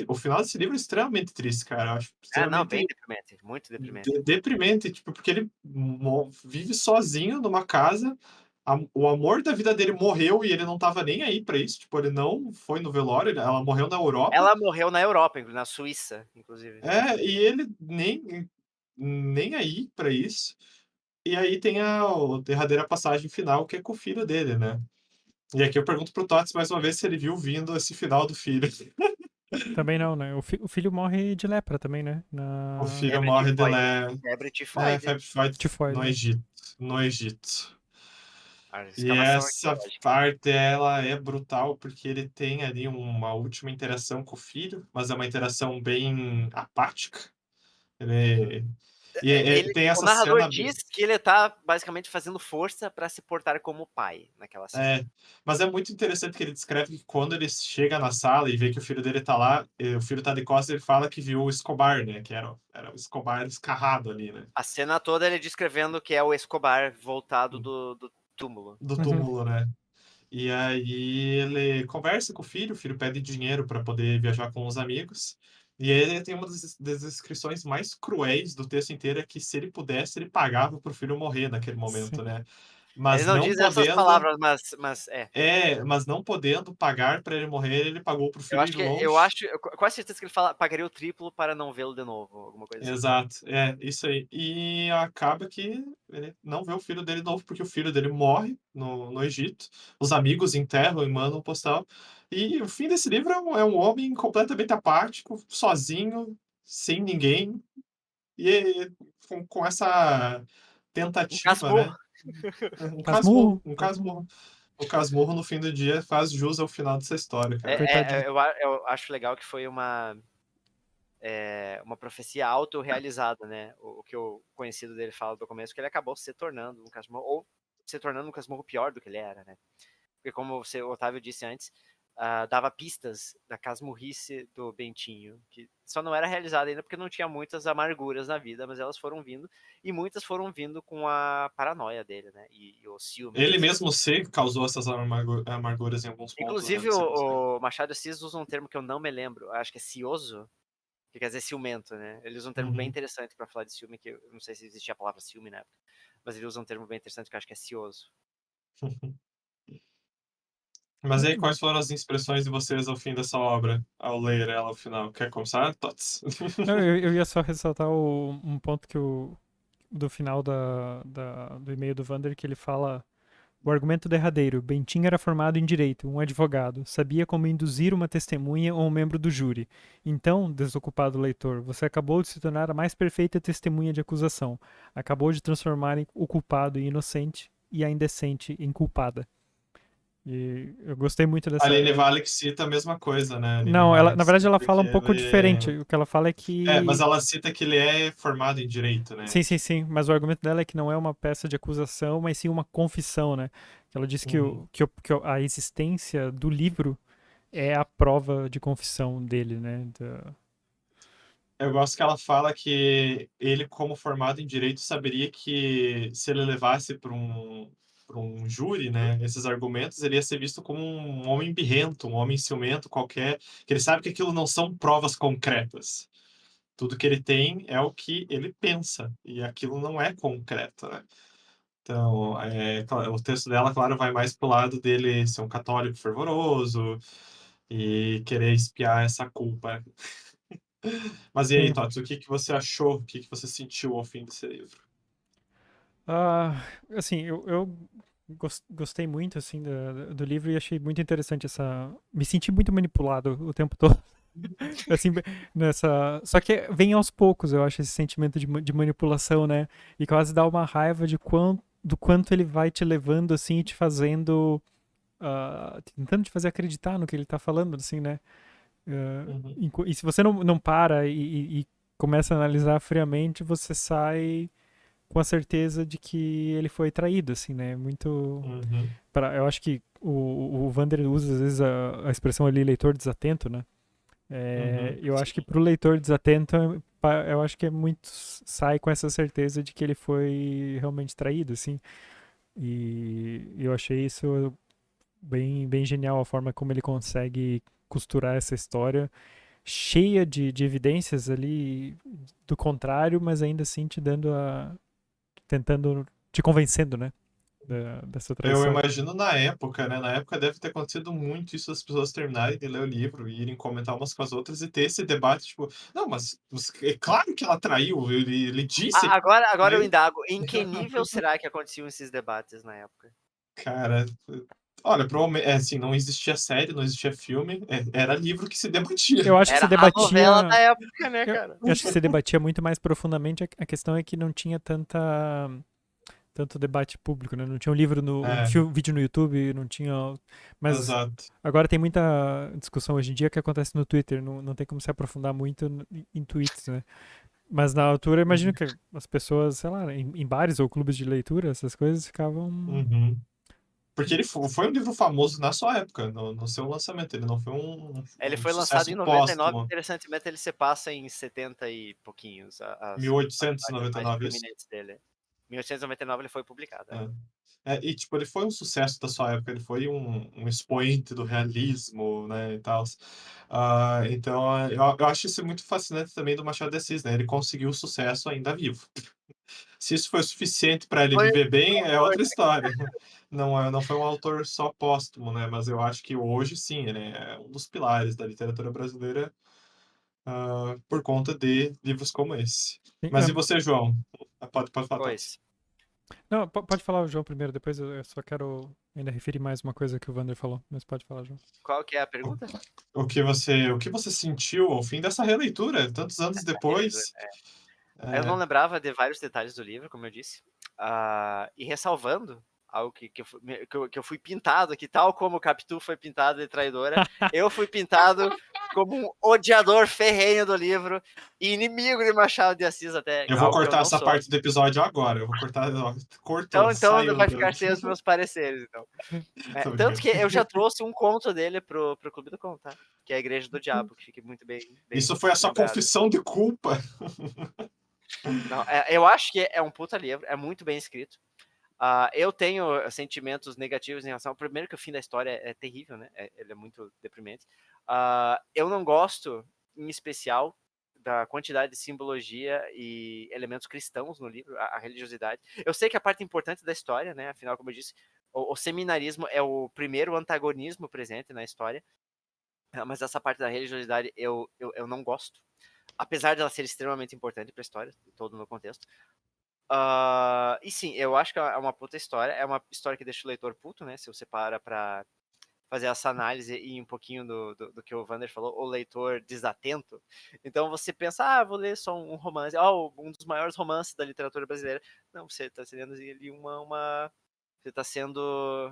Speaker 1: o final desse livro é extremamente triste, cara. Eu acho
Speaker 3: Não, bem
Speaker 1: extremamente
Speaker 3: deprimente, muito deprimente.
Speaker 1: deprimente, tipo, porque ele vive sozinho numa casa, o amor da vida dele morreu e ele não tava nem aí pra isso, tipo, ele não foi no velório, ela morreu na Europa,
Speaker 3: Ela morreu na Europa, na Suíça, inclusive.
Speaker 1: e ele nem aí pra isso. E aí tem a derradeira passagem final, que é com o filho dele, né. E aqui eu pergunto pro Tots mais uma vez se ele viu vindo esse final do filho.
Speaker 2: Também não, né? O filho morre de lepra também, né?
Speaker 1: O
Speaker 2: Na
Speaker 1: filho
Speaker 3: Febre
Speaker 1: morre de
Speaker 3: tifoide.
Speaker 1: lé
Speaker 3: Febre tifoide.
Speaker 1: febre tifoide
Speaker 2: tifoide,
Speaker 1: no
Speaker 2: né?
Speaker 1: Egito, no Egito.
Speaker 3: A
Speaker 1: E
Speaker 3: escavação
Speaker 1: essa
Speaker 3: arqueológica.
Speaker 1: parte, ela é brutal, porque ele tem ali uma última interação com o filho, mas é uma interação bem apática. Ele tem
Speaker 3: O
Speaker 1: essa
Speaker 3: narrador
Speaker 1: cena
Speaker 3: diz que ele tá basicamente fazendo força pra se portar como pai naquela cena.
Speaker 1: mas é muito interessante que ele descreve que quando ele chega na sala e vê que o filho dele tá lá, o filho tá de costas, ele fala que viu o Escobar, né, que era o Escobar escarrado ali, né,
Speaker 3: A cena toda ele descrevendo que é o Escobar voltado do túmulo.
Speaker 1: do
Speaker 2: Uhum.
Speaker 1: túmulo, né. E aí ele conversa com o filho pede dinheiro para poder viajar com os amigos, e ele tem uma das descrições mais cruéis do texto inteiro, é que se ele pudesse, ele pagava para o filho morrer naquele
Speaker 2: Sim.
Speaker 1: momento, né.
Speaker 3: Ele
Speaker 1: Mas
Speaker 3: não
Speaker 1: não
Speaker 3: diz essas
Speaker 1: podendo
Speaker 3: palavras, mas é.
Speaker 1: mas não podendo pagar para ele morrer, ele pagou para o
Speaker 3: Eu
Speaker 1: filho
Speaker 3: acho
Speaker 1: ir
Speaker 3: que eu
Speaker 1: longe.
Speaker 3: acho, eu com quase certeza que ele fala pagaria o triplo para não vê-lo de novo, alguma coisa assim.
Speaker 1: Exato, isso aí. E acaba que ele não vê o filho dele novo, porque o filho dele morre no Egito, os amigos enterram e mandam postal, e o fim desse livro é um homem completamente apático, sozinho, sem ninguém, e com essa
Speaker 3: Um
Speaker 1: tentativa,
Speaker 3: casmurro.
Speaker 1: né, um casmurro,
Speaker 2: Casmurro,
Speaker 1: um
Speaker 2: casmurro.
Speaker 1: casmurro. O casmurro no fim do dia faz jus ao final dessa história, cara.
Speaker 2: Coitadinho.
Speaker 3: Eu acho legal que foi uma profecia autorrealizada, né? O que o conhecido dele fala do começo, que ele acabou se tornando um casmurro, ou se tornando um casmurro pior do que ele era, né? Porque como o Otávio disse antes, dava pistas da casmurrice do Bentinho, que só não era realizada ainda porque não tinha muitas amarguras na vida, mas elas foram vindo, e muitas foram vindo com a paranoia dele, né? E o ciúme
Speaker 1: Ele
Speaker 3: dele.
Speaker 1: mesmo se causou essas amarguras em alguns pontos, né,
Speaker 3: Inclusive,
Speaker 1: você consegue.
Speaker 3: o Machado de Assis usa um termo que eu não me lembro, acho que é cioso, que quer dizer ciumento, né? Ele usa um termo bem
Speaker 1: Uhum.
Speaker 3: interessante pra falar de ciúme, que eu não sei se existia a palavra ciúme na época, mas ele usa um termo bem interessante que eu acho que é cioso.
Speaker 1: Mas aí, quais foram as impressões de vocês ao fim dessa obra, ao ler ela ao final? Quer começar, Tots?
Speaker 2: Não, eu ia só ressaltar um ponto que do final do e-mail do Vander, que ele fala: o argumento derradeiro. Bentinho era formado em direito, um advogado, sabia como induzir uma testemunha ou um membro do júri. Então, desocupado leitor, você acabou de se tornar a mais perfeita testemunha de acusação. Acabou de transformar o culpado em inocente e a indecente em culpada. E eu gostei muito
Speaker 1: A
Speaker 2: dessa.
Speaker 1: Aline Valek cita a mesma coisa, né? A Aline
Speaker 2: Não, ela,
Speaker 1: Valek
Speaker 2: na verdade ela
Speaker 1: cita
Speaker 2: fala
Speaker 1: que
Speaker 2: um pouco
Speaker 1: ele.
Speaker 2: diferente. O que ela fala é
Speaker 1: Mas
Speaker 2: que.
Speaker 1: ela cita que ele é formado em direito, né?
Speaker 2: Sim, sim, sim. Mas o argumento dela é que não é uma peça de acusação, mas sim uma confissão, né? Ela diz que,
Speaker 1: Uhum.
Speaker 2: a existência do livro é a prova de confissão dele, né?
Speaker 1: Eu gosto que ela fala que ele, como formado em direito, saberia que se ele levasse para um júri, né, esses argumentos, ele ia ser visto como um homem birrento, um homem ciumento qualquer, que ele sabe que aquilo não são provas concretas. Tudo que ele tem é o que ele pensa, e aquilo não é concreto, né? Então, o texto dela, claro, vai mais pro lado dele ser um católico fervoroso e querer espiar essa culpa. Mas e aí,
Speaker 2: Sim.
Speaker 1: Tots, o que que você achou? O que que você sentiu ao fim desse livro?
Speaker 2: Assim, eu gostei muito, assim, do livro e achei muito interessante essa... Me senti muito manipulado o tempo todo. Assim, nessa... Só que vem aos poucos, eu acho, esse sentimento de manipulação, né? E quase dá uma raiva do quanto ele vai te levando, assim, e te fazendo... tentando te fazer acreditar no que ele tá falando, assim, né?
Speaker 1: Uhum.
Speaker 2: E se você não para e começa a analisar friamente, você sai com a certeza de que ele foi traído, assim, né? Muito...
Speaker 1: Uhum.
Speaker 2: Eu acho que o Vander usa, às vezes, a expressão ali, leitor desatento, né?
Speaker 1: Uhum.
Speaker 2: Eu acho que
Speaker 1: Sim.
Speaker 2: pro leitor desatento, eu acho que é muito... Sai com essa certeza de que ele foi realmente traído, assim. E eu achei isso bem genial, a forma como ele consegue costurar essa história cheia de evidências ali do contrário, mas ainda assim te dando tentando, te convencendo, né? Dessa
Speaker 1: Eu
Speaker 2: traição.
Speaker 1: imagino na época, né? Na época deve ter acontecido muito isso, as pessoas terminarem de ler o livro e irem comentar umas com as outras e ter esse debate, tipo, não, mas é claro que ela traiu, ele disse que
Speaker 3: Agora eu
Speaker 1: traiu.
Speaker 3: indago, em que nível será que aconteciam esses debates na época?
Speaker 1: Cara, olha, provavelmente, assim, não existia série, não existia filme, era livro que se debatia.
Speaker 2: Eu acho que
Speaker 3: Era
Speaker 2: se
Speaker 3: a novela da
Speaker 2: debatia.
Speaker 3: época, né,
Speaker 2: Eu,
Speaker 3: cara?
Speaker 2: eu acho que se debatia muito mais profundamente. A questão é que não tinha tanto debate público, né? Não tinha um livro,
Speaker 1: É,
Speaker 2: vídeo no YouTube, não tinha. Mas
Speaker 1: exato.
Speaker 2: agora tem muita discussão hoje em dia que acontece no Twitter, não tem como se aprofundar muito em tweets, né? Mas na altura, eu imagino que as pessoas, sei lá, em bares ou clubes de leitura, essas coisas ficavam.
Speaker 1: Uhum. Porque ele foi um livro famoso na sua época, no seu lançamento. Ele não foi
Speaker 3: Ele
Speaker 1: um
Speaker 3: foi lançado em
Speaker 1: sucesso
Speaker 3: 99,
Speaker 1: póstumo.
Speaker 3: interessantemente ele se passa em 70 e pouquinhos, as páginas mais
Speaker 1: 1899, isso.
Speaker 3: proeminentes dele. 1899 ele foi publicado, é.
Speaker 1: E, tipo, ele foi um sucesso da sua época, ele foi um expoente do realismo, né, e tal. Então, eu acho isso muito fascinante também do Machado de Assis, né? Ele conseguiu o sucesso ainda vivo. Se isso foi suficiente para ele
Speaker 3: Foi
Speaker 1: viver bem,
Speaker 3: um
Speaker 1: é
Speaker 3: autor,
Speaker 1: outra história. Não foi um autor só póstumo, né? Mas eu acho que hoje sim, ele é um dos pilares da literatura brasileira, por conta de livros como esse. Mas e você, João? Pode falar, Thales.
Speaker 3: pois.
Speaker 2: Não, pode falar o João primeiro, depois eu só quero ainda referir mais uma coisa que o Vander falou, mas pode falar, João.
Speaker 3: Qual que é a pergunta?
Speaker 1: O que você sentiu ao fim dessa releitura, tantos anos depois?
Speaker 3: Eu não
Speaker 1: É,
Speaker 3: lembrava de vários detalhes do livro, como eu disse. E ressalvando algo que eu fui pintado aqui, tal como o Capitu foi pintado de traidora, eu fui pintado como um odiador ferrenho do livro e inimigo de Machado de Assis até,
Speaker 1: eu vou
Speaker 3: algo que eu
Speaker 1: cortar
Speaker 3: não
Speaker 1: essa
Speaker 3: sou.
Speaker 1: parte do episódio agora. Eu vou cortar. Ó, cortou,
Speaker 3: Então
Speaker 1: saiu
Speaker 3: vai
Speaker 1: do.
Speaker 3: ficar sem os meus pareceres, então.
Speaker 1: Tô
Speaker 3: Tanto
Speaker 1: brincando.
Speaker 3: que eu já trouxe um conto dele pro Clube do Conto, tá? Que é a Igreja do Diabo, que fique muito bem
Speaker 1: Isso foi a sua
Speaker 3: lembrado.
Speaker 1: confissão de culpa.
Speaker 3: Não, eu acho que é um puta livro, é muito bem escrito. Eu tenho sentimentos negativos em relação. Primeiro que o fim da história é terrível, né? Ele é muito deprimente. Eu não gosto, em especial, da quantidade de simbologia e elementos cristãos no livro, a religiosidade. Eu sei que a parte importante da história, né? Afinal, como eu disse, o seminarismo é o primeiro antagonismo presente na história. Mas essa parte da religiosidade eu não gosto. Apesar dela ser extremamente importante para a história, todo no contexto. E sim, eu acho que é uma puta história. É uma história que deixa o leitor puto, né? Se você para pra fazer essa análise e um pouquinho do que o Vander falou, o leitor desatento. Então você pensa, vou ler só um romance, um dos maiores romances da literatura brasileira. Não, você tá sendo ali você tá sendo,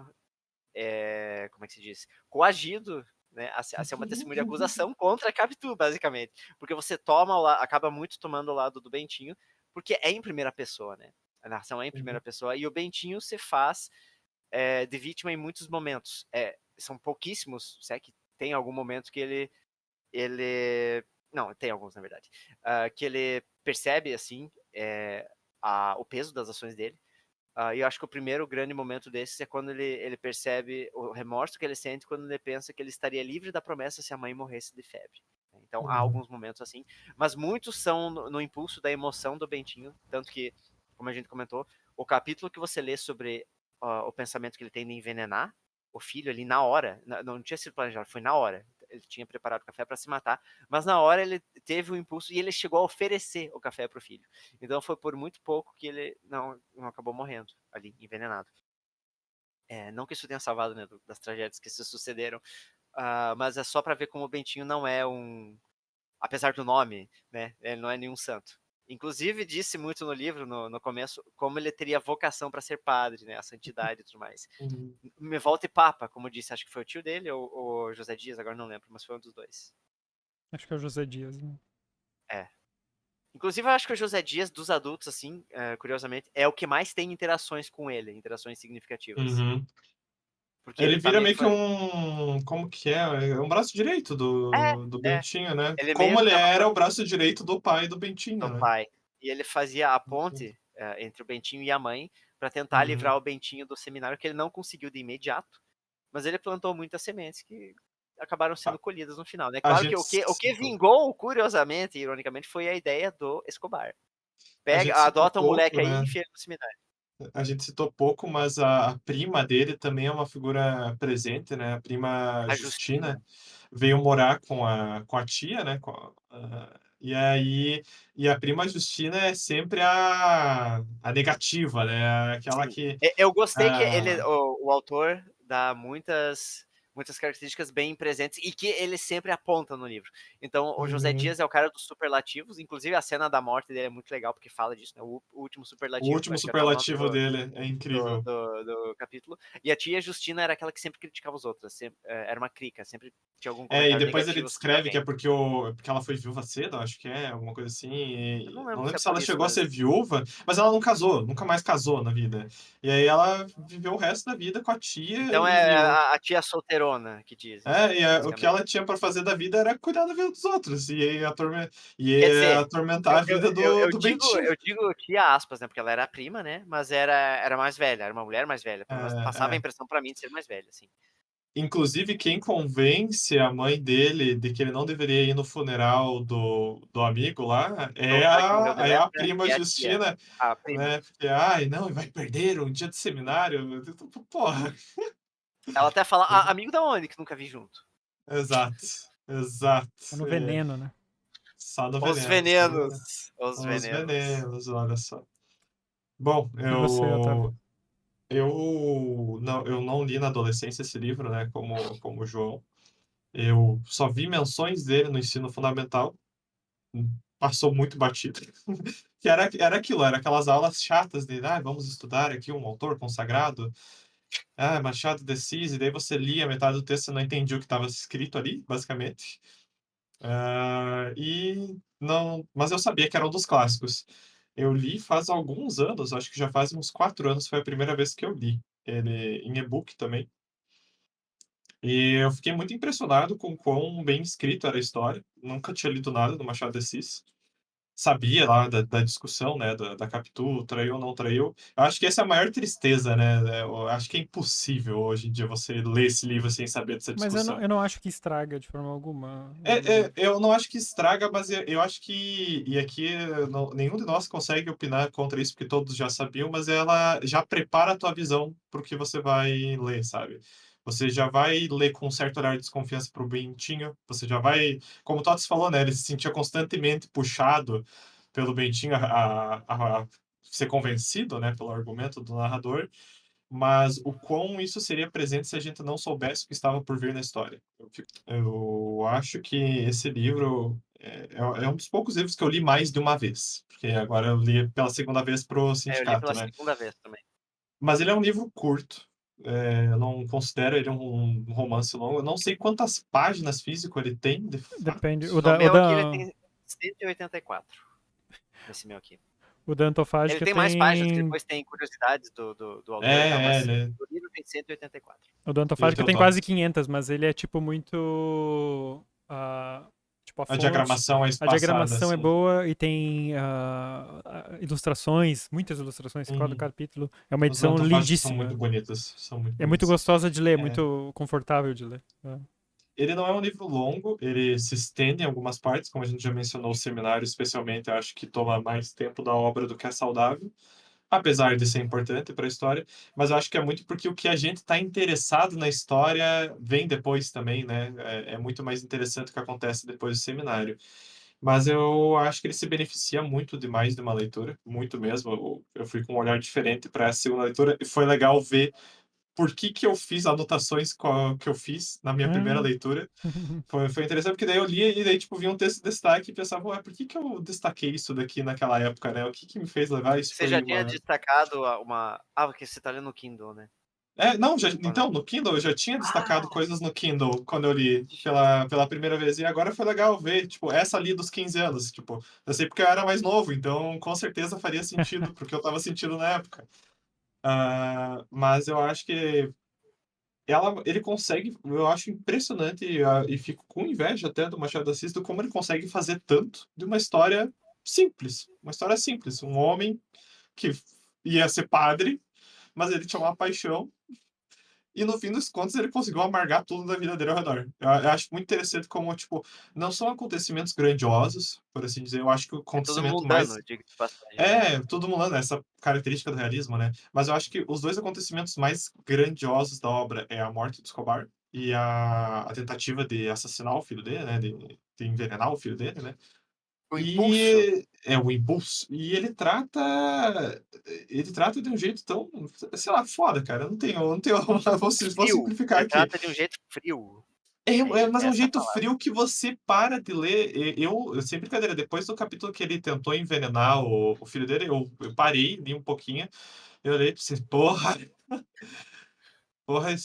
Speaker 3: como é que se diz? Coagido, né? A ser uma testemunha de acusação contra a Capitu, basicamente. Porque você acaba muito tomando o lado do Bentinho, porque é em primeira pessoa, né? A narração é em primeira pessoa, e o Bentinho se faz de vítima em muitos momentos. São pouquíssimos, se é que tem algum momento que ele... Não, tem alguns, na verdade. Que ele percebe, assim, o peso das ações dele. E eu acho que o primeiro grande momento desses é quando ele percebe o remorso que ele sente quando ele pensa que ele estaria livre da promessa se a mãe morresse de febre. Então, há alguns momentos assim, mas muitos são no impulso da emoção do Bentinho, tanto que, como a gente comentou, O capítulo que você lê sobre o pensamento que ele tem de envenenar o filho ali na hora, não tinha sido planejado, foi na hora. Ele tinha preparado o café para se matar, mas na hora ele teve o impulso e ele chegou a oferecer o café pro filho. Então foi por muito pouco que ele não acabou morrendo ali, envenenado. Não que isso tenha salvado, né, das tragédias que se sucederam, mas é só para ver como o Bentinho não é apesar do nome, né, ele não é nenhum santo. Inclusive disse muito no livro, no começo, como ele teria vocação para ser padre, né, a santidade e tudo mais. Me volta e papa, como disse, acho que foi o tio dele ou José Dias, agora não lembro, mas foi um dos dois.
Speaker 2: Acho que é o José Dias, né?
Speaker 3: Inclusive, eu acho que o José Dias, dos adultos, assim, curiosamente, é o que mais tem interações com ele, interações significativas.
Speaker 1: Uhum.
Speaker 3: Porque
Speaker 1: Ele
Speaker 3: ele tá
Speaker 1: vira
Speaker 3: meio
Speaker 1: meio
Speaker 3: que...
Speaker 1: que um. Como que é? É um braço direito do
Speaker 3: É,
Speaker 1: Bentinho, né?
Speaker 3: ele meio
Speaker 1: Como
Speaker 3: que
Speaker 1: ele
Speaker 3: tava
Speaker 1: era o braço direito do pai do Bentinho,
Speaker 3: do
Speaker 1: né?
Speaker 3: pai. E ele fazia a ponte entre o Bentinho e a mãe para tentar
Speaker 1: Uhum.
Speaker 3: livrar o Bentinho do seminário, que ele não conseguiu de imediato, mas ele plantou muitas sementes que acabaram sendo colhidas no final, né?
Speaker 1: A
Speaker 3: Claro que
Speaker 1: gente
Speaker 3: o que
Speaker 1: citou,
Speaker 3: vingou, curiosamente, ironicamente, foi a ideia do Escobar.
Speaker 1: a gente citou
Speaker 3: Adota um moleque
Speaker 1: pouco,
Speaker 3: aí e
Speaker 1: né?
Speaker 3: enfia ele no seminário.
Speaker 1: A gente citou pouco, mas a prima dele também é uma figura presente, né? A prima
Speaker 3: A Justina.
Speaker 1: Justina veio morar com a tia, né? E aí, e a prima Justina é sempre a negativa, né? Aquela
Speaker 3: Sim.
Speaker 1: que.
Speaker 3: Eu gostei que
Speaker 1: Ah,
Speaker 3: o autor dá muitas características bem presentes e que ele sempre aponta no livro. Então, o José
Speaker 1: uhum.
Speaker 3: Dias é o cara dos superlativos, inclusive a cena da morte dele é muito legal, porque fala disso, né? O último
Speaker 1: O
Speaker 3: superlativo,
Speaker 1: último
Speaker 3: acho que até o nome
Speaker 1: superlativo dele é incrível.
Speaker 3: do capítulo. E a tia Justina era aquela que sempre criticava os outros, era uma crica, sempre tinha algum
Speaker 1: E
Speaker 3: comentário
Speaker 1: depois ele
Speaker 3: negativo sobre
Speaker 1: descreve que
Speaker 3: alguém.
Speaker 1: é porque ela foi viúva cedo, acho que é, alguma coisa assim.
Speaker 3: Eu não
Speaker 1: Não
Speaker 3: lembro se
Speaker 1: lembro
Speaker 3: é
Speaker 1: se
Speaker 3: por
Speaker 1: ela
Speaker 3: isso,
Speaker 1: chegou a
Speaker 3: mas...
Speaker 1: ser viúva, mas ela não casou, nunca mais casou na vida. E aí ela viveu o resto da vida com a tia
Speaker 3: Então é
Speaker 1: e
Speaker 3: a tia solteirona que dizem,
Speaker 1: o que
Speaker 3: basicamente.
Speaker 1: ela tinha para fazer da vida era cuidar da vida dos outros e aí
Speaker 3: Quer dizer,
Speaker 1: atormentar a vida do Bentinho.
Speaker 3: eu digo tia aspas, né? Porque ela era a prima, né? Mas era mais velha, era uma mulher mais velha. Pelo menos passava a
Speaker 1: É.
Speaker 3: impressão pra mim de ser mais velha, assim.
Speaker 1: Inclusive, quem convence a mãe dele de que ele não deveria ir no funeral do amigo lá
Speaker 3: Do cara que morreu de
Speaker 1: é a
Speaker 3: lepra
Speaker 1: prima
Speaker 3: e a tia,
Speaker 1: Justina,
Speaker 3: a prima.
Speaker 1: né? Porque, ai, não, vai perder um dia de seminário. Porra.
Speaker 3: Ela até fala, amigo da onde que nunca vi junto?
Speaker 1: Exato, exato.
Speaker 2: Tá no veneno, né?
Speaker 1: Só do
Speaker 3: Os
Speaker 1: veneno, só do veneno.
Speaker 3: venenos, os
Speaker 1: Os
Speaker 3: venenos.
Speaker 1: venenos, olha só. Bom,
Speaker 2: E você, Otávio?
Speaker 1: eu não li na adolescência esse livro, né? Como o João. Eu só vi menções dele no ensino fundamental. Passou muito batido. Que era aquilo, era aquelas aulas chatas de, vamos estudar aqui um autor consagrado, Machado de Assis, e daí você lia metade do texto e não entendia o que estava escrito ali, basicamente. E não, mas eu sabia que era um dos clássicos. Eu li faz alguns anos, acho que já faz uns 4 anos, foi a primeira vez que eu li ele em e-book também. E eu fiquei muito impressionado com quão bem escrito era a história. Nunca tinha lido nada do Machado de Assis. Sabia lá da discussão, né, da Capitu, traiu ou não traiu. Eu acho que essa é a maior tristeza, né? Eu acho que é impossível hoje em dia você ler esse livro sem saber dessa
Speaker 2: Mas
Speaker 1: discussão.
Speaker 2: eu não acho que estraga de forma alguma.
Speaker 1: Eu não acho que estraga, mas eu acho que, e aqui nenhum de nós consegue opinar contra isso, porque todos já sabiam, mas ela já prepara a tua visão para o que você vai ler, sabe? Você já vai ler com um certo olhar de desconfiança pro Bentinho, você já vai, como o Tots falou, né? Ele se sentia constantemente puxado pelo Bentinho a ser convencido, né, pelo argumento do narrador, mas o quão isso seria presente se a gente não soubesse o que estava por vir na história. Eu acho que esse livro é um dos poucos livros que eu li mais de uma vez, porque agora eu li pela segunda vez pro
Speaker 3: Eu li
Speaker 1: sindicato,
Speaker 3: pela
Speaker 1: né?
Speaker 3: segunda vez também.
Speaker 1: Mas ele é um livro curto. Eu não considero ele um romance longo. Eu não sei quantas páginas físico ele tem, de fato.
Speaker 2: Depende.
Speaker 3: No meu aqui ele tem 184. Nesse meu aqui.
Speaker 2: O da
Speaker 3: Ele
Speaker 2: Antofágica
Speaker 3: tem mais páginas, que
Speaker 2: tem.
Speaker 3: depois tem curiosidades do autor e tal, mas
Speaker 1: Ele...
Speaker 3: o livro tem 184.
Speaker 2: O da
Speaker 1: E o
Speaker 2: Antofágica
Speaker 1: teu
Speaker 2: tem quase
Speaker 1: Thoughts?
Speaker 2: 500, mas ele é tipo muito. Tipo, a
Speaker 1: A
Speaker 2: fonte.
Speaker 1: diagramação é
Speaker 2: A
Speaker 1: espaçada,
Speaker 2: diagramação é
Speaker 1: assim.
Speaker 2: boa e tem ilustrações, muitas ilustrações em cada
Speaker 1: Uhum.
Speaker 2: capítulo. É uma
Speaker 1: Os
Speaker 2: edição
Speaker 1: antofágicos são muito
Speaker 2: lindíssima.
Speaker 1: bonitos. São muito
Speaker 2: É muito
Speaker 1: bonitos.
Speaker 2: gostosa de ler,
Speaker 1: É.
Speaker 2: muito confortável de ler.
Speaker 1: Ele não é um livro longo, ele se estende em algumas partes, como a gente já mencionou, o seminário, especialmente, eu acho que toma mais tempo da obra do que é saudável. apesar de ser importante para a história, mas eu acho que é muito porque o que a gente está interessado na história vem depois também, né? É muito mais interessante o que acontece depois do seminário. Mas eu acho que ele se beneficia muito demais de uma leitura, muito mesmo. Eu fui com um olhar diferente para essa segunda leitura e foi legal ver por que eu fiz anotações que eu fiz na minha primeira
Speaker 2: Ah.
Speaker 1: leitura. Foi interessante, porque daí eu lia e daí, tipo, vinha um texto de destaque e pensava, ué, por que eu destaquei isso daqui naquela época, né? O que me fez levar? Isso
Speaker 3: Você já
Speaker 1: foi
Speaker 3: tinha
Speaker 1: uma...
Speaker 3: destacado uma. Ah, porque você tá lendo no Kindle, né?
Speaker 1: Não,
Speaker 3: Ou
Speaker 1: então,
Speaker 3: não?
Speaker 1: no Kindle eu já tinha destacado
Speaker 3: Ah,
Speaker 1: coisas no Kindle quando eu li pela primeira vez. E agora foi legal ver, tipo, essa ali dos 15 anos. Tipo, eu sei porque eu era mais novo, então com certeza faria sentido, porque eu tava sentindo na época. Mas eu acho que ele consegue, eu acho impressionante e fico com inveja até do Machado de Assis, do como ele consegue fazer tanto de uma história simples. Uma história simples. Um homem que ia ser padre, mas ele tinha uma paixão e no fim dos contos ele conseguiu amargar tudo da vida dele ao redor. Eu acho muito interessante como, tipo, não são acontecimentos grandiosos, por assim dizer. Eu acho que o
Speaker 3: é tudo
Speaker 1: acontecimento mais...
Speaker 3: mundano, diga-se de passagem, né?
Speaker 1: Todo mundo, essa característica do realismo, né? Mas eu acho que os dois acontecimentos mais grandiosos da obra é a morte do Escobar e a tentativa de assassinar o filho dele, né? De envenenar o filho dele, né?
Speaker 3: O impulso.
Speaker 1: E é o impulso. E ele trata de um jeito tão, sei lá, foda, cara. Eu não tenho, vou
Speaker 3: Frio.
Speaker 1: simplificar
Speaker 3: Ele
Speaker 1: aqui.
Speaker 3: trata de um jeito frio.
Speaker 1: Mas é um
Speaker 3: Essa é a
Speaker 1: jeito
Speaker 3: palavra.
Speaker 1: frio que você para de ler. Sem brincadeira, depois do capítulo que ele tentou envenenar o filho dele, eu parei, li um pouquinho, eu olhei e pensei, porra,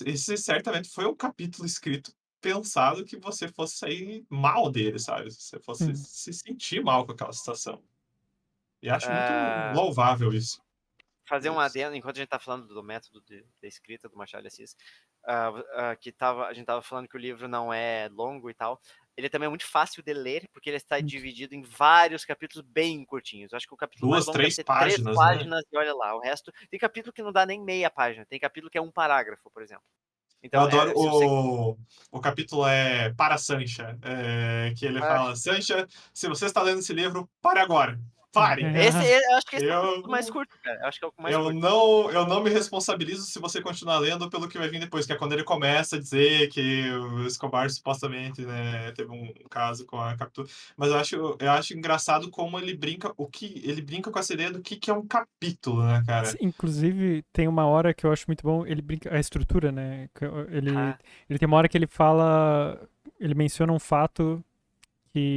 Speaker 1: esse certamente foi um capítulo escrito pensado que você fosse sair mal dele, sabe? Você fosse
Speaker 2: Hum.
Speaker 1: se sentir mal com aquela situação. E acho muito
Speaker 3: Ah,
Speaker 1: louvável isso.
Speaker 3: fazer um adendo, enquanto a gente tá falando do método da escrita do Machado de Assis, a gente tava falando que o livro não é longo e tal. Ele também é muito fácil de ler, porque ele está dividido em vários capítulos bem curtinhos. Eu acho que o capítulo mais
Speaker 1: Duas,
Speaker 3: longo deve
Speaker 1: três
Speaker 3: ter 3
Speaker 1: páginas, né?
Speaker 3: páginas e olha lá. O resto, tem capítulo que não dá nem meia página. Tem capítulo que é um parágrafo, por exemplo.
Speaker 1: Eu
Speaker 3: Então,
Speaker 1: adoro
Speaker 3: se você...
Speaker 1: o capítulo para Sancha, que ele
Speaker 3: Ah,
Speaker 1: fala, Sancha, se você está lendo esse livro, pare agora. Pare.
Speaker 3: eu acho que esse é o mais
Speaker 1: Eu,
Speaker 3: curto, cara. Eu acho que é o mais
Speaker 1: eu
Speaker 3: curto.
Speaker 1: não me responsabilizo se você continuar lendo pelo que vai vir depois, que é quando ele começa a dizer que o Escobar supostamente, né, teve um caso com a captura. Mas eu acho engraçado como ele brinca com essa ideia do que é um capítulo, né, cara?
Speaker 2: Inclusive, tem uma hora que eu acho muito bom, ele brinca, a estrutura, né? Ele,
Speaker 3: Ah,
Speaker 2: ele tem uma hora que ele fala, ele menciona um fato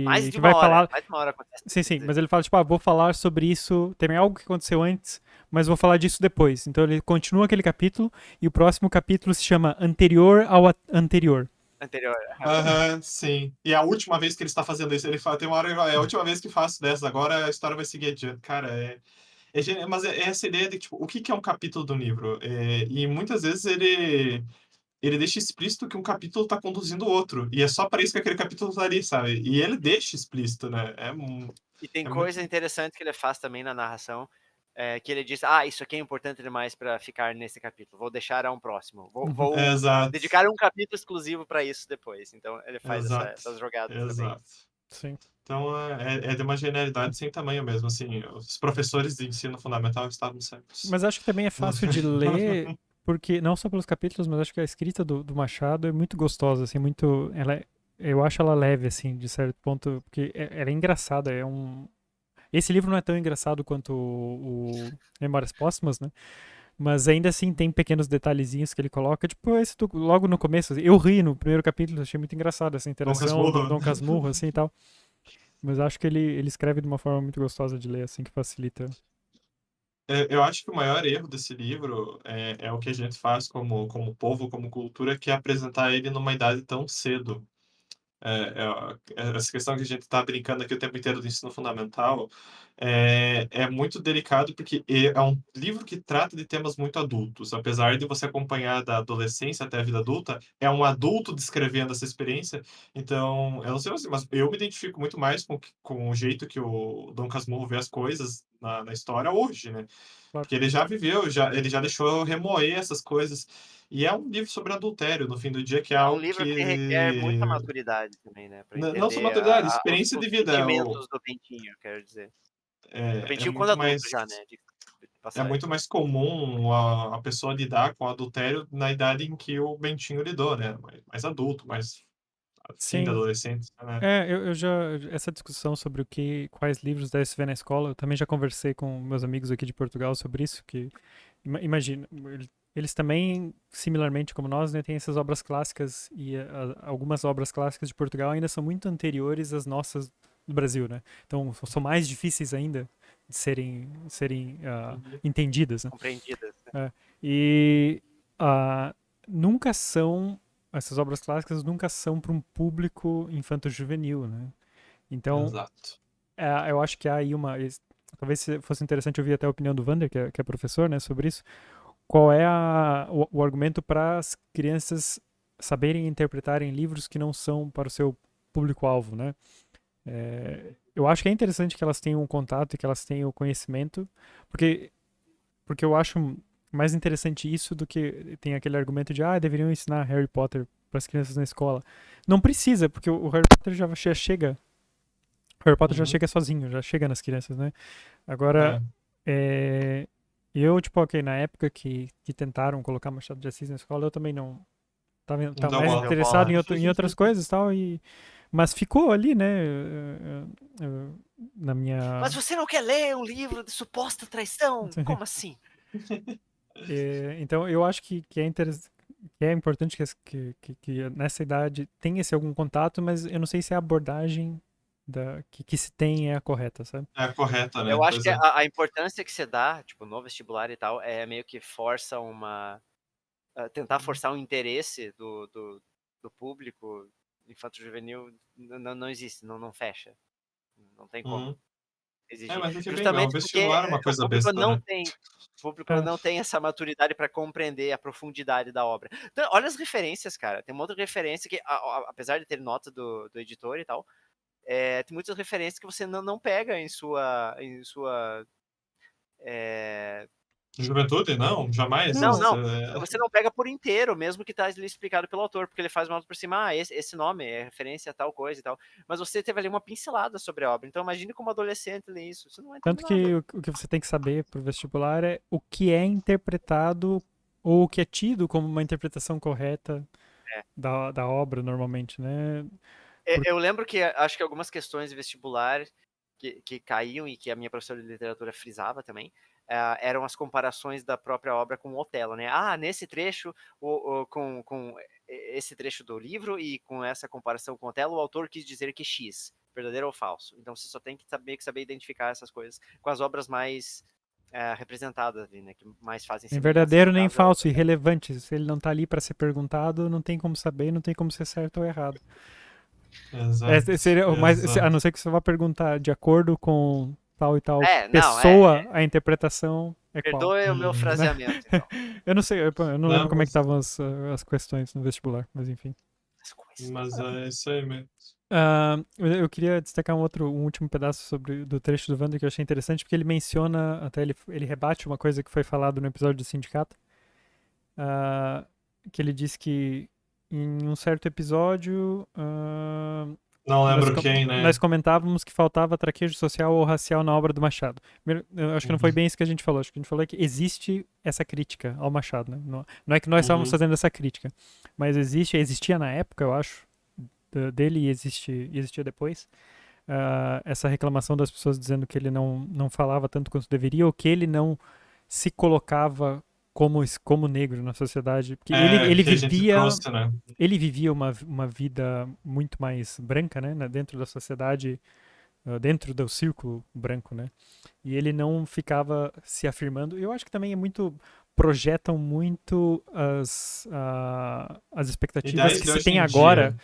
Speaker 3: mais
Speaker 2: que
Speaker 3: de
Speaker 2: vai
Speaker 3: uma hora.
Speaker 2: falar.
Speaker 3: Mais de uma hora acontece.
Speaker 2: Sim, mas ele fala, tipo, vou falar sobre isso, tem algo que aconteceu antes, mas vou falar disso depois. Então ele continua aquele capítulo e o próximo capítulo se chama Anterior ao Anterior.
Speaker 3: Anterior.
Speaker 1: Aham, sim. E a última vez que ele está fazendo isso, ele fala, tem uma hora, é a última vez que faço dessas, agora a história vai seguir adiante. Cara, mas é essa ideia de, tipo, o que é um capítulo do livro? E muitas vezes ele deixa explícito que um capítulo está conduzindo o outro. E é só para isso que aquele capítulo está ali, sabe? E ele deixa explícito, né?
Speaker 3: E tem
Speaker 1: É
Speaker 3: coisa
Speaker 1: muito...
Speaker 3: interessante que ele faz também na narração, que ele diz, isso aqui é importante demais para ficar nesse capítulo, vou deixar a um próximo, vou
Speaker 1: Exato,
Speaker 3: dedicar um capítulo exclusivo para isso depois. Então ele faz
Speaker 1: exato,
Speaker 3: essas jogadas também.
Speaker 1: exato.
Speaker 2: Sim.
Speaker 1: Então é de uma genialidade sem tamanho mesmo, assim, os professores de ensino fundamental estavam certos.
Speaker 2: Mas acho que também é fácil de ler, porque não só pelos capítulos, mas acho que a escrita do Machado é muito gostosa, assim, muito. Eu acho ela leve, assim, de certo ponto, porque ela é engraçada, Esse livro não é tão engraçado quanto o Memórias Póstumas, né? Mas ainda assim tem pequenos detalhezinhos que ele coloca, tipo esse logo no começo. Eu ri no primeiro capítulo, achei muito engraçado essa
Speaker 1: Dom
Speaker 2: interação do
Speaker 1: Casmurro.
Speaker 2: Dom Casmurro, assim e tal. Mas acho que ele escreve de uma forma muito gostosa de ler, assim, que facilita.
Speaker 1: Eu acho que o maior erro desse livro é o que a gente faz como povo, como cultura, que é apresentar ele numa idade tão cedo. Essa questão que a gente está brincando aqui o tempo inteiro do ensino fundamental é muito delicado porque é um livro que trata de temas muito adultos. Apesar de você acompanhar da adolescência até a vida adulta, é um adulto descrevendo essa experiência. Então, eu não sei você, mas eu me identifico muito mais com o jeito que o Dom Casmurro vê as coisas na história hoje, né?
Speaker 2: Claro.
Speaker 1: Porque ele já viveu, ele já deixou eu remoer essas coisas. E é um livro sobre adultério, no fim do dia, que é
Speaker 3: É um
Speaker 1: algo
Speaker 3: livro que requer muita
Speaker 1: que
Speaker 3: maturidade também, né, para
Speaker 1: não só
Speaker 3: entender
Speaker 1: maturidade,
Speaker 3: os,
Speaker 1: experiência
Speaker 3: os
Speaker 1: de vida.
Speaker 3: sentimentos do Bentinho, quero dizer. Do
Speaker 1: É
Speaker 3: Bentinho quando
Speaker 1: muito
Speaker 3: adulto
Speaker 1: mais.
Speaker 3: já, né?
Speaker 1: É muito mais comum a pessoa lidar com o adultério na idade em que o Bentinho lidou, né? Mais adulto, mais fim da
Speaker 2: Sim.
Speaker 1: adolescente, né?
Speaker 2: Eu já. Essa discussão sobre quais livros deve se ver na escola, eu também já conversei com meus amigos aqui de Portugal sobre isso, que imagina, eles também, similarmente como nós, né, têm essas obras clássicas e algumas obras clássicas de Portugal ainda são muito anteriores às nossas do Brasil, né? Então são mais difíceis ainda de serem entendidas, né?
Speaker 3: Compreendidas. Né?
Speaker 2: E nunca são essas obras clássicas nunca são para um público infanto-juvenil, né? Então,
Speaker 1: Exato.
Speaker 2: Eu acho que há aí talvez fosse interessante ouvir até a opinião do Vander, que é professor, né, sobre isso. Qual é o argumento para as crianças saberem interpretarem livros que não são para o seu público-alvo, né? Eu acho que é interessante que elas tenham um contato e que elas tenham o conhecimento, porque eu acho mais interessante isso do que tem aquele argumento de deveriam ensinar Harry Potter para as crianças na escola. Não precisa, porque o Harry Potter já chega. O Harry Potter já chega sozinho, já chega nas crianças, né? Agora, eu, na época que tentaram colocar Machado de Assis na escola, eu também não tava mais interessado em outras coisas e tal, mas ficou ali, né, na minha...
Speaker 3: Mas você não quer ler um livro de suposta traição? Como assim?
Speaker 2: Então, eu acho que é interessante, que é importante que nessa idade tenha esse algum contato, mas eu não sei se a abordagem que se tem é a correta, sabe?
Speaker 1: É a correta, né?
Speaker 3: Eu acho que a importância que você dá, no vestibular e tal, é meio que força tentar forçar um interesse do público infanto-juvenil não existe, não fecha. Não tem como exigir.
Speaker 1: Mas
Speaker 3: justamente
Speaker 1: o vestibular é uma coisa besta, né?
Speaker 3: O público não tem essa maturidade para compreender a profundidade da obra. Então, olha as referências, cara. Tem uma outra referência que, apesar de ter nota do editor e tal, tem muitas referências que você não pega em sua
Speaker 1: Juventude? Não, jamais.
Speaker 3: Não. Você não pega por inteiro, mesmo que está ali explicado pelo autor, porque ele faz uma nota por cima, esse nome é referência a tal coisa e tal. Mas você teve ali uma pincelada sobre a obra. Então imagine como adolescente ler isso. Você não vai
Speaker 2: Tanto que o que você tem que saber pro vestibular é o que é interpretado ou o que é tido como uma interpretação correta da obra, normalmente, né?
Speaker 3: Eu lembro que acho que algumas questões de vestibular que caíam e que a minha professora de literatura frisava também, eram as comparações da própria obra com o Otelo, né? Nesse trecho, com esse trecho do livro e com essa comparação com o Otelo, o autor quis dizer que X, verdadeiro ou falso. Então você só tem que saber identificar essas coisas com as obras mais representadas ali, né? Que mais fazem
Speaker 2: nem verdadeiro nem falso, irrelevante. Se ele não tá ali para ser perguntado, não tem como saber, não tem como ser certo ou errado.
Speaker 1: Exato.
Speaker 2: Seria a não ser que você vá perguntar de acordo com tal e tal pessoa, a interpretação é qual.
Speaker 3: Perdoe o meu fraseamento, então.
Speaker 2: Eu não sei, eu não lembro como é que estavam as questões no vestibular, mas enfim.
Speaker 1: Mas é isso aí mesmo.
Speaker 2: Eu queria destacar um último pedaço do trecho do Wander que eu achei interessante, porque ele menciona, até ele rebate uma coisa que foi falado no episódio do Sindicato, que ele diz que em um certo episódio
Speaker 1: não lembro quem, né?
Speaker 2: Nós comentávamos que faltava traquejo social ou racial na obra do Machado. Eu acho que não foi bem isso que a gente falou. Acho que a gente falou que existe essa crítica ao Machado, né? Não é que nós estávamos fazendo essa crítica, mas existia na época, eu acho, dele e existia depois, essa reclamação das pessoas dizendo que ele não falava tanto quanto deveria, ou que ele não se colocava como negro na sociedade, porque ele vivia uma vida muito mais branca, né, dentro da sociedade, dentro do círculo branco, né, e ele não ficava se afirmando. Eu acho que também projetam muito as expectativas que se tem agora,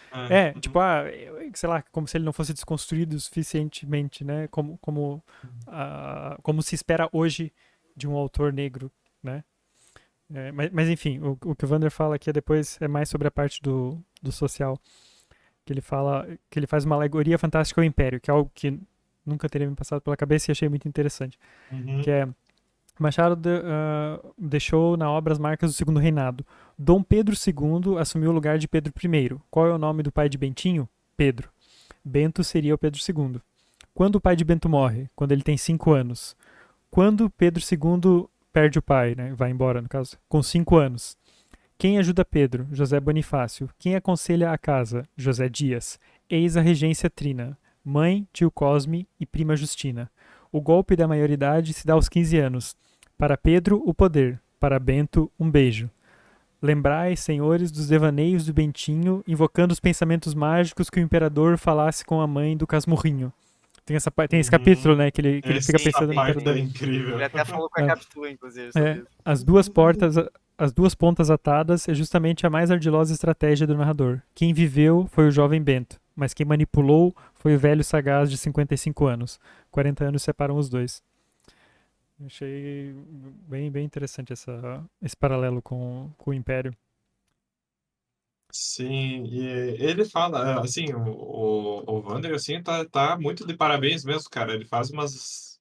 Speaker 2: sei lá, como se ele não fosse desconstruído suficientemente, né, como se espera hoje de um autor negro, né. Mas enfim, o que o Wander fala aqui depois é mais sobre a parte do social, que ele fala que ele faz uma alegoria fantástica ao Império, que é algo que nunca teria me passado pela cabeça e achei muito interessante, que é Machado deixou na obra as marcas do Segundo Reinado. Dom Pedro II assumiu o lugar de Pedro I. Qual é o nome do pai de Bentinho? Pedro. Bento seria o Pedro II. Quando o pai de Bento morre? Quando ele tem 5 anos. Quando Pedro II perde o pai, né? Vai embora, no caso, com 5 anos. Quem ajuda Pedro? José Bonifácio. Quem aconselha a casa? José Dias. Eis a regência trina. Mãe, tio Cosme e prima Justina. O golpe da maioridade se dá aos 15 anos. Para Pedro, o poder. Para Bento, um beijo. Lembrai, senhores, dos devaneios do Bentinho, invocando os pensamentos mágicos que o imperador falasse com a mãe do Casmurrinho. Tem esse capítulo, né, que ele fica
Speaker 1: Essa
Speaker 2: pensando no
Speaker 1: parte
Speaker 2: imperador.
Speaker 1: é incrível.
Speaker 3: Ele até falou com a
Speaker 2: É.
Speaker 3: Capitu, inclusive, sobre
Speaker 2: É,
Speaker 3: isso.
Speaker 2: as duas pontas atadas é justamente a mais ardilosa estratégia do narrador. Quem viveu foi o jovem Bento, mas quem manipulou foi o velho sagaz de 55 anos. 40 anos separam os dois. Achei bem interessante esse paralelo com o Império.
Speaker 1: Sim, e ele fala, assim, o Wander, assim, tá muito de parabéns mesmo, cara. Ele faz umas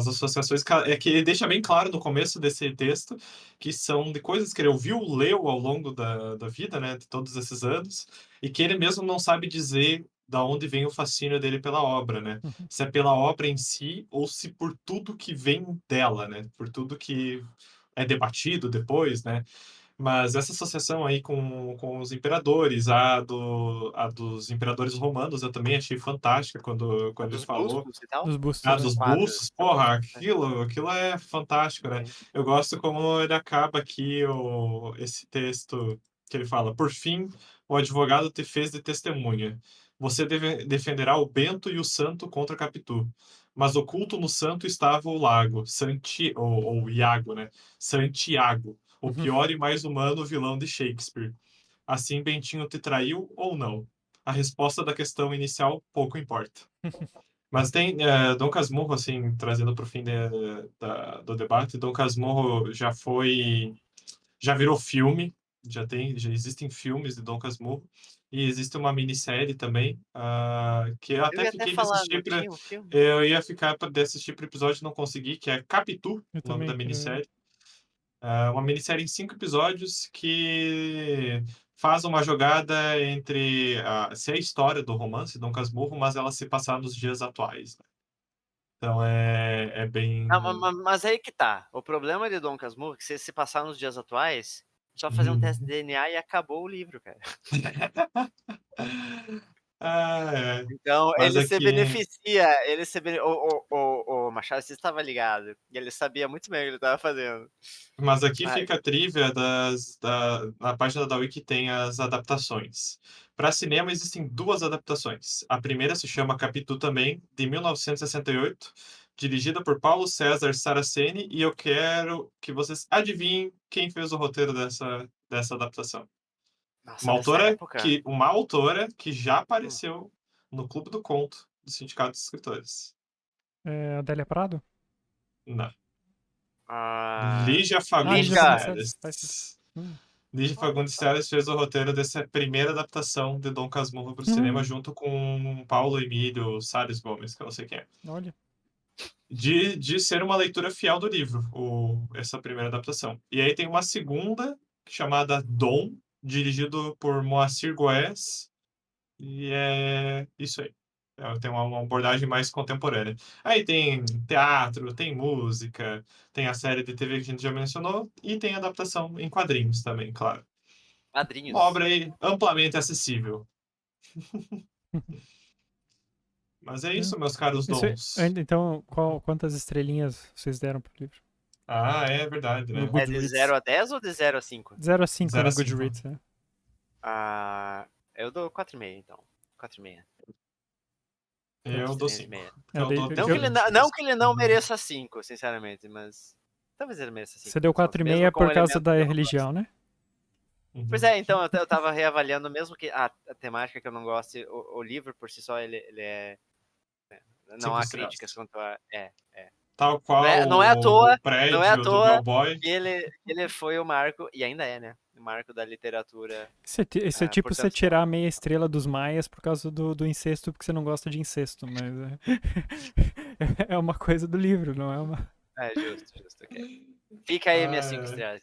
Speaker 1: associações, é que ele deixa bem claro no começo desse texto que são de coisas que ele ouviu, leu ao longo da vida, né, de todos esses anos, e que ele mesmo não sabe dizer da onde vem o fascínio dele pela obra, né? Se é pela obra em si ou se por tudo que vem dela, né? Por tudo que é debatido depois, né? Mas essa associação aí com os imperadores, a dos imperadores romanos, eu também achei fantástica quando ele
Speaker 3: Dos
Speaker 1: falou.
Speaker 3: bustos e tal.
Speaker 2: Dos bustos,
Speaker 1: Ah,
Speaker 2: né?
Speaker 1: dos
Speaker 3: Quadros.
Speaker 1: bustos, porra, aquilo é fantástico, né?
Speaker 3: Sim.
Speaker 1: Eu gosto como ele acaba aqui esse texto que ele fala: Por fim, o advogado te fez de testemunha. Você defenderá o Bento e o Santo contra Capitu. Mas oculto no Santo estava o Lago, ou Iago, né? Santiago, o pior e mais humano vilão de Shakespeare. Assim, Bentinho te traiu ou não? A resposta da questão inicial pouco importa. Mas tem Dom Casmurro, assim, trazendo para o fim do debate, Dom Casmurro já virou filme, já existem filmes de Dom Casmurro, e existe uma minissérie também, que eu
Speaker 3: Eu
Speaker 1: até
Speaker 3: ia até
Speaker 1: fiquei de
Speaker 3: falar,
Speaker 1: assistir
Speaker 3: não tinha um filme?
Speaker 1: eu ia ficar de assistir para o episódio e não consegui, que é Capitu,
Speaker 2: Eu
Speaker 1: o nome da
Speaker 2: também.
Speaker 1: minissérie. Uma minissérie em 5 episódios que faz uma jogada entre se é a história do romance Dom Casmurro, mas ela se passar nos dias atuais, né? Então é bem.
Speaker 3: Mas aí que tá. O problema de Dom Casmurro é que se passar nos dias atuais, só fazer um teste de DNA e acabou o livro, cara.
Speaker 1: É.
Speaker 3: Então,
Speaker 1: Mas
Speaker 3: ele se
Speaker 1: aqui.
Speaker 3: beneficia, o Machado Assis estava ligado, e ele sabia muito bem o que ele estava fazendo.
Speaker 1: Mas aqui
Speaker 3: Mas,
Speaker 1: fica a trivia na página da Wiki tem as adaptações. Para cinema existem 2 adaptações. A primeira se chama Capitu também, de 1968, dirigida por Paulo César Saraceni, e eu quero que vocês adivinhem quem fez o roteiro dessa adaptação.
Speaker 3: nossa, dessa época?
Speaker 1: Uma autora que já
Speaker 3: Hum.
Speaker 1: apareceu no Clube do Conto do Sindicato dos Escritores.
Speaker 2: Adélia Prado?
Speaker 1: Não.
Speaker 3: Ah,
Speaker 1: Lígia Fagundes
Speaker 3: Lígia.
Speaker 2: Fagundes Telles.
Speaker 1: Teles. Lígia Fagundes Teles fez o roteiro dessa primeira adaptação de Dom Casmurro para o cinema, junto com Paulo Emílio Salles Gomes, que eu não sei quem é.
Speaker 2: Olha.
Speaker 1: De ser uma leitura fiel do livro, essa primeira adaptação. E aí tem uma segunda, chamada Dom, dirigido por Moacir Goes, e é isso aí. Tem uma abordagem mais contemporânea. Aí tem teatro, tem música, tem a série de TV que a gente já mencionou, e tem adaptação em quadrinhos também, claro.
Speaker 3: Quadrinhos.
Speaker 1: Uma obra aí amplamente acessível. Mas é isso, meus caros dons.
Speaker 2: Então, quantas estrelinhas vocês deram pro livro?
Speaker 1: Ah, é verdade,
Speaker 2: No
Speaker 1: né?
Speaker 3: É de
Speaker 2: Goodreads.
Speaker 3: 0 a 10 ou de 0 a 5?
Speaker 2: 0 a 5
Speaker 1: 0
Speaker 2: no
Speaker 1: a 5.
Speaker 2: Goodreads, né?
Speaker 3: Eu dou 4,5, então. 4,5.
Speaker 1: Eu dou 5.
Speaker 3: Não que ele não mereça 5, sinceramente, mas talvez ele mereça 5.
Speaker 2: Você deu 4,5 por causa da religião, né?
Speaker 3: Pois é, então eu tava reavaliando, mesmo que a temática que eu não goste, o livro por si só, ele é... Não há críticas quanto a...
Speaker 1: Tal qual
Speaker 3: não é à toa,
Speaker 1: o prédio
Speaker 3: não é à
Speaker 1: do
Speaker 3: toa
Speaker 1: Bellboy.
Speaker 3: que ele foi o marco, e ainda é, né? O marco da literatura.
Speaker 2: Isso é tipo você tirar a meia estrela dos maias por causa do incesto, porque você não gosta de incesto, mas é uma coisa do livro, não é uma...
Speaker 3: É, justo, ok. Fica aí minhas 5 estrelas.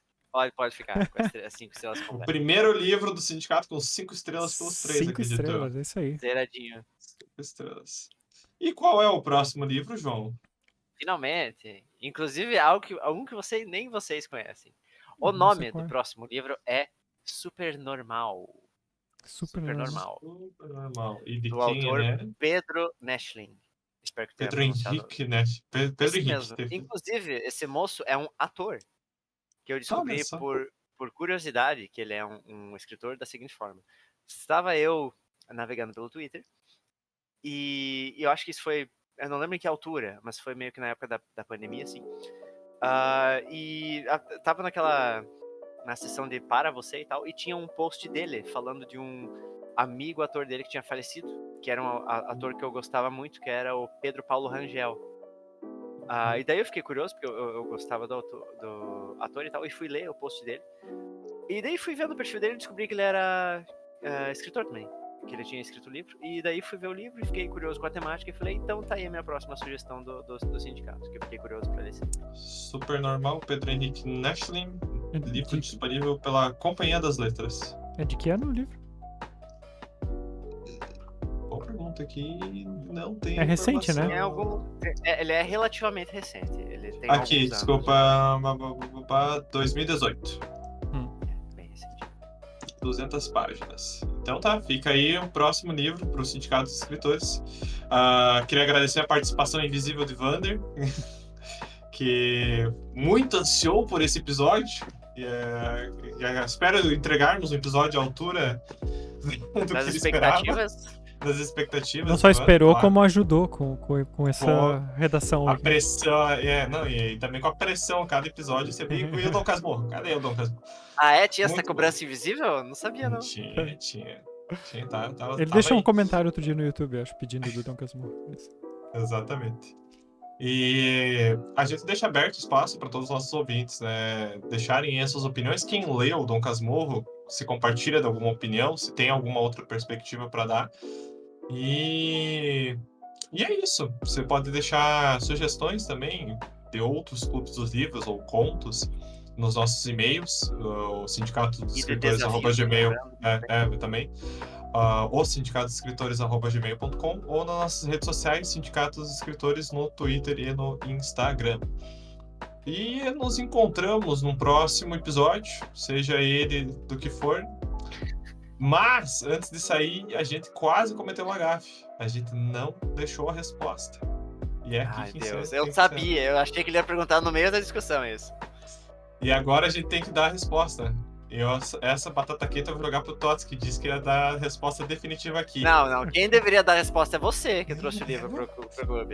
Speaker 3: Pode ficar com as 5 estrelas
Speaker 1: O
Speaker 3: completas.
Speaker 1: primeiro livro do sindicato com 5 estrelas pelos 3,
Speaker 2: 5
Speaker 1: acredito.
Speaker 2: estrelas, é isso aí.
Speaker 3: Zeradinho.
Speaker 1: 5 estrelas. E qual é o próximo livro, João?
Speaker 3: Finalmente. Inclusive, algo que nem vocês conhecem. O
Speaker 2: Não
Speaker 3: nome
Speaker 2: sei qual
Speaker 3: do
Speaker 2: é.
Speaker 3: próximo livro é Supernormal.
Speaker 2: Super normal.
Speaker 1: Super normal. E de
Speaker 3: Do
Speaker 1: quem ele
Speaker 3: autor
Speaker 1: é?
Speaker 3: Pedro Neschling. Espero que tenha
Speaker 1: Pedro
Speaker 3: pronunciado.
Speaker 1: Henrique, né? Pedro
Speaker 3: Esse
Speaker 1: Henrique.
Speaker 3: mesmo. Inclusive, esse moço é um ator. Que eu
Speaker 1: Olha
Speaker 3: descobri
Speaker 1: só.
Speaker 3: por curiosidade que ele é um escritor da seguinte forma. Estava eu navegando pelo Twitter e eu acho que isso foi, eu não lembro em que altura, mas foi meio que na época da pandemia, assim. Tava na sessão de Para Você e tal, e tinha um post dele falando de um amigo ator dele que tinha falecido, que era um ator que eu gostava muito, que era o Pedro Paulo Rangel. E daí eu fiquei curioso, porque eu gostava do ator e tal, e fui ler o post dele. E daí fui vendo o perfil dele e descobri que ele era escritor também, que ele tinha escrito livro. E daí fui ver o livro e fiquei curioso com a temática e falei, então tá aí a minha próxima sugestão do sindicato, que eu fiquei curioso pra ler esse livro.
Speaker 1: Super normal, Pedro Henrique Neschling,
Speaker 2: É
Speaker 1: livro
Speaker 2: de,
Speaker 1: disponível pela Companhia das Letras.
Speaker 2: é de que ano o livro?
Speaker 1: Boa pergunta aqui, não tem
Speaker 2: É recente, né?
Speaker 1: informação.
Speaker 3: Ele é relativamente recente. Ele tem
Speaker 1: Aqui,
Speaker 3: alguns
Speaker 1: desculpa, 2018.
Speaker 3: Bem recente.
Speaker 1: 200 páginas. Então tá, fica aí o próximo livro para o Sindicato dos Escritores. Queria agradecer a participação invisível de Vander, que muito ansiou por esse episódio. Espero entregarmos um episódio à altura do
Speaker 3: Das
Speaker 1: que ele esperava.
Speaker 3: expectativas.
Speaker 1: Das expectativas.
Speaker 2: Não só
Speaker 1: do
Speaker 2: esperou,
Speaker 1: Vander,
Speaker 2: como ajudou com essa redação
Speaker 1: a
Speaker 2: aqui.
Speaker 1: pressão, e também com a pressão, cada episódio você vê e o Dom Casmurro. Cadê o Dom Casmurro?
Speaker 3: Tinha essa
Speaker 1: Muito
Speaker 3: cobrança invisível? Não sabia, não.
Speaker 1: Tinha.
Speaker 2: Ele deixou um comentário outro dia no YouTube, acho, pedindo do Dom Casmurro.
Speaker 1: Exatamente. E a gente deixa aberto espaço para todos os nossos ouvintes, né, deixarem essas opiniões. Quem leu o Dom Casmurro, se compartilha de alguma opinião, se tem alguma outra perspectiva para dar. E é isso. Você pode deixar sugestões também de outros clubes dos livros ou contos nos nossos e-mails, o sindicato dos escritores@gmail, também. O sindicatosescritores@gmail.com ou nas nossas redes sociais, Sindicato dos Escritores no Twitter e no Instagram. E nos encontramos num próximo episódio, seja ele do que for. Mas, antes de sair, a gente quase cometeu uma gafe. A gente não deixou a resposta. E é aqui
Speaker 3: Ai,
Speaker 1: que
Speaker 3: Deus,
Speaker 1: encerra.
Speaker 3: eu sabia. Eu achei que ele ia perguntar no meio da discussão isso.
Speaker 1: E agora a gente tem que dar a resposta. Essa batata quente eu vou jogar pro Tots, que disse que ia dar a resposta definitiva aqui.
Speaker 3: Não. Quem deveria dar a resposta é você, que trouxe o livro pro clube.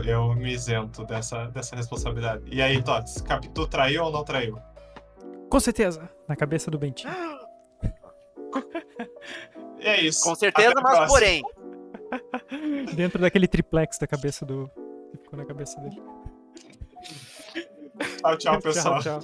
Speaker 1: Eu me isento dessa responsabilidade. E aí, Tots, Capitu traiu ou não traiu?
Speaker 2: Com certeza, na cabeça do Bentinho.
Speaker 1: E é isso.
Speaker 3: Com certeza,
Speaker 1: Até a
Speaker 3: mas
Speaker 1: próxima.
Speaker 3: porém.
Speaker 2: Dentro daquele triplex da cabeça do... que ficou na cabeça dele.
Speaker 1: Tchau, pessoal.
Speaker 2: Tchau.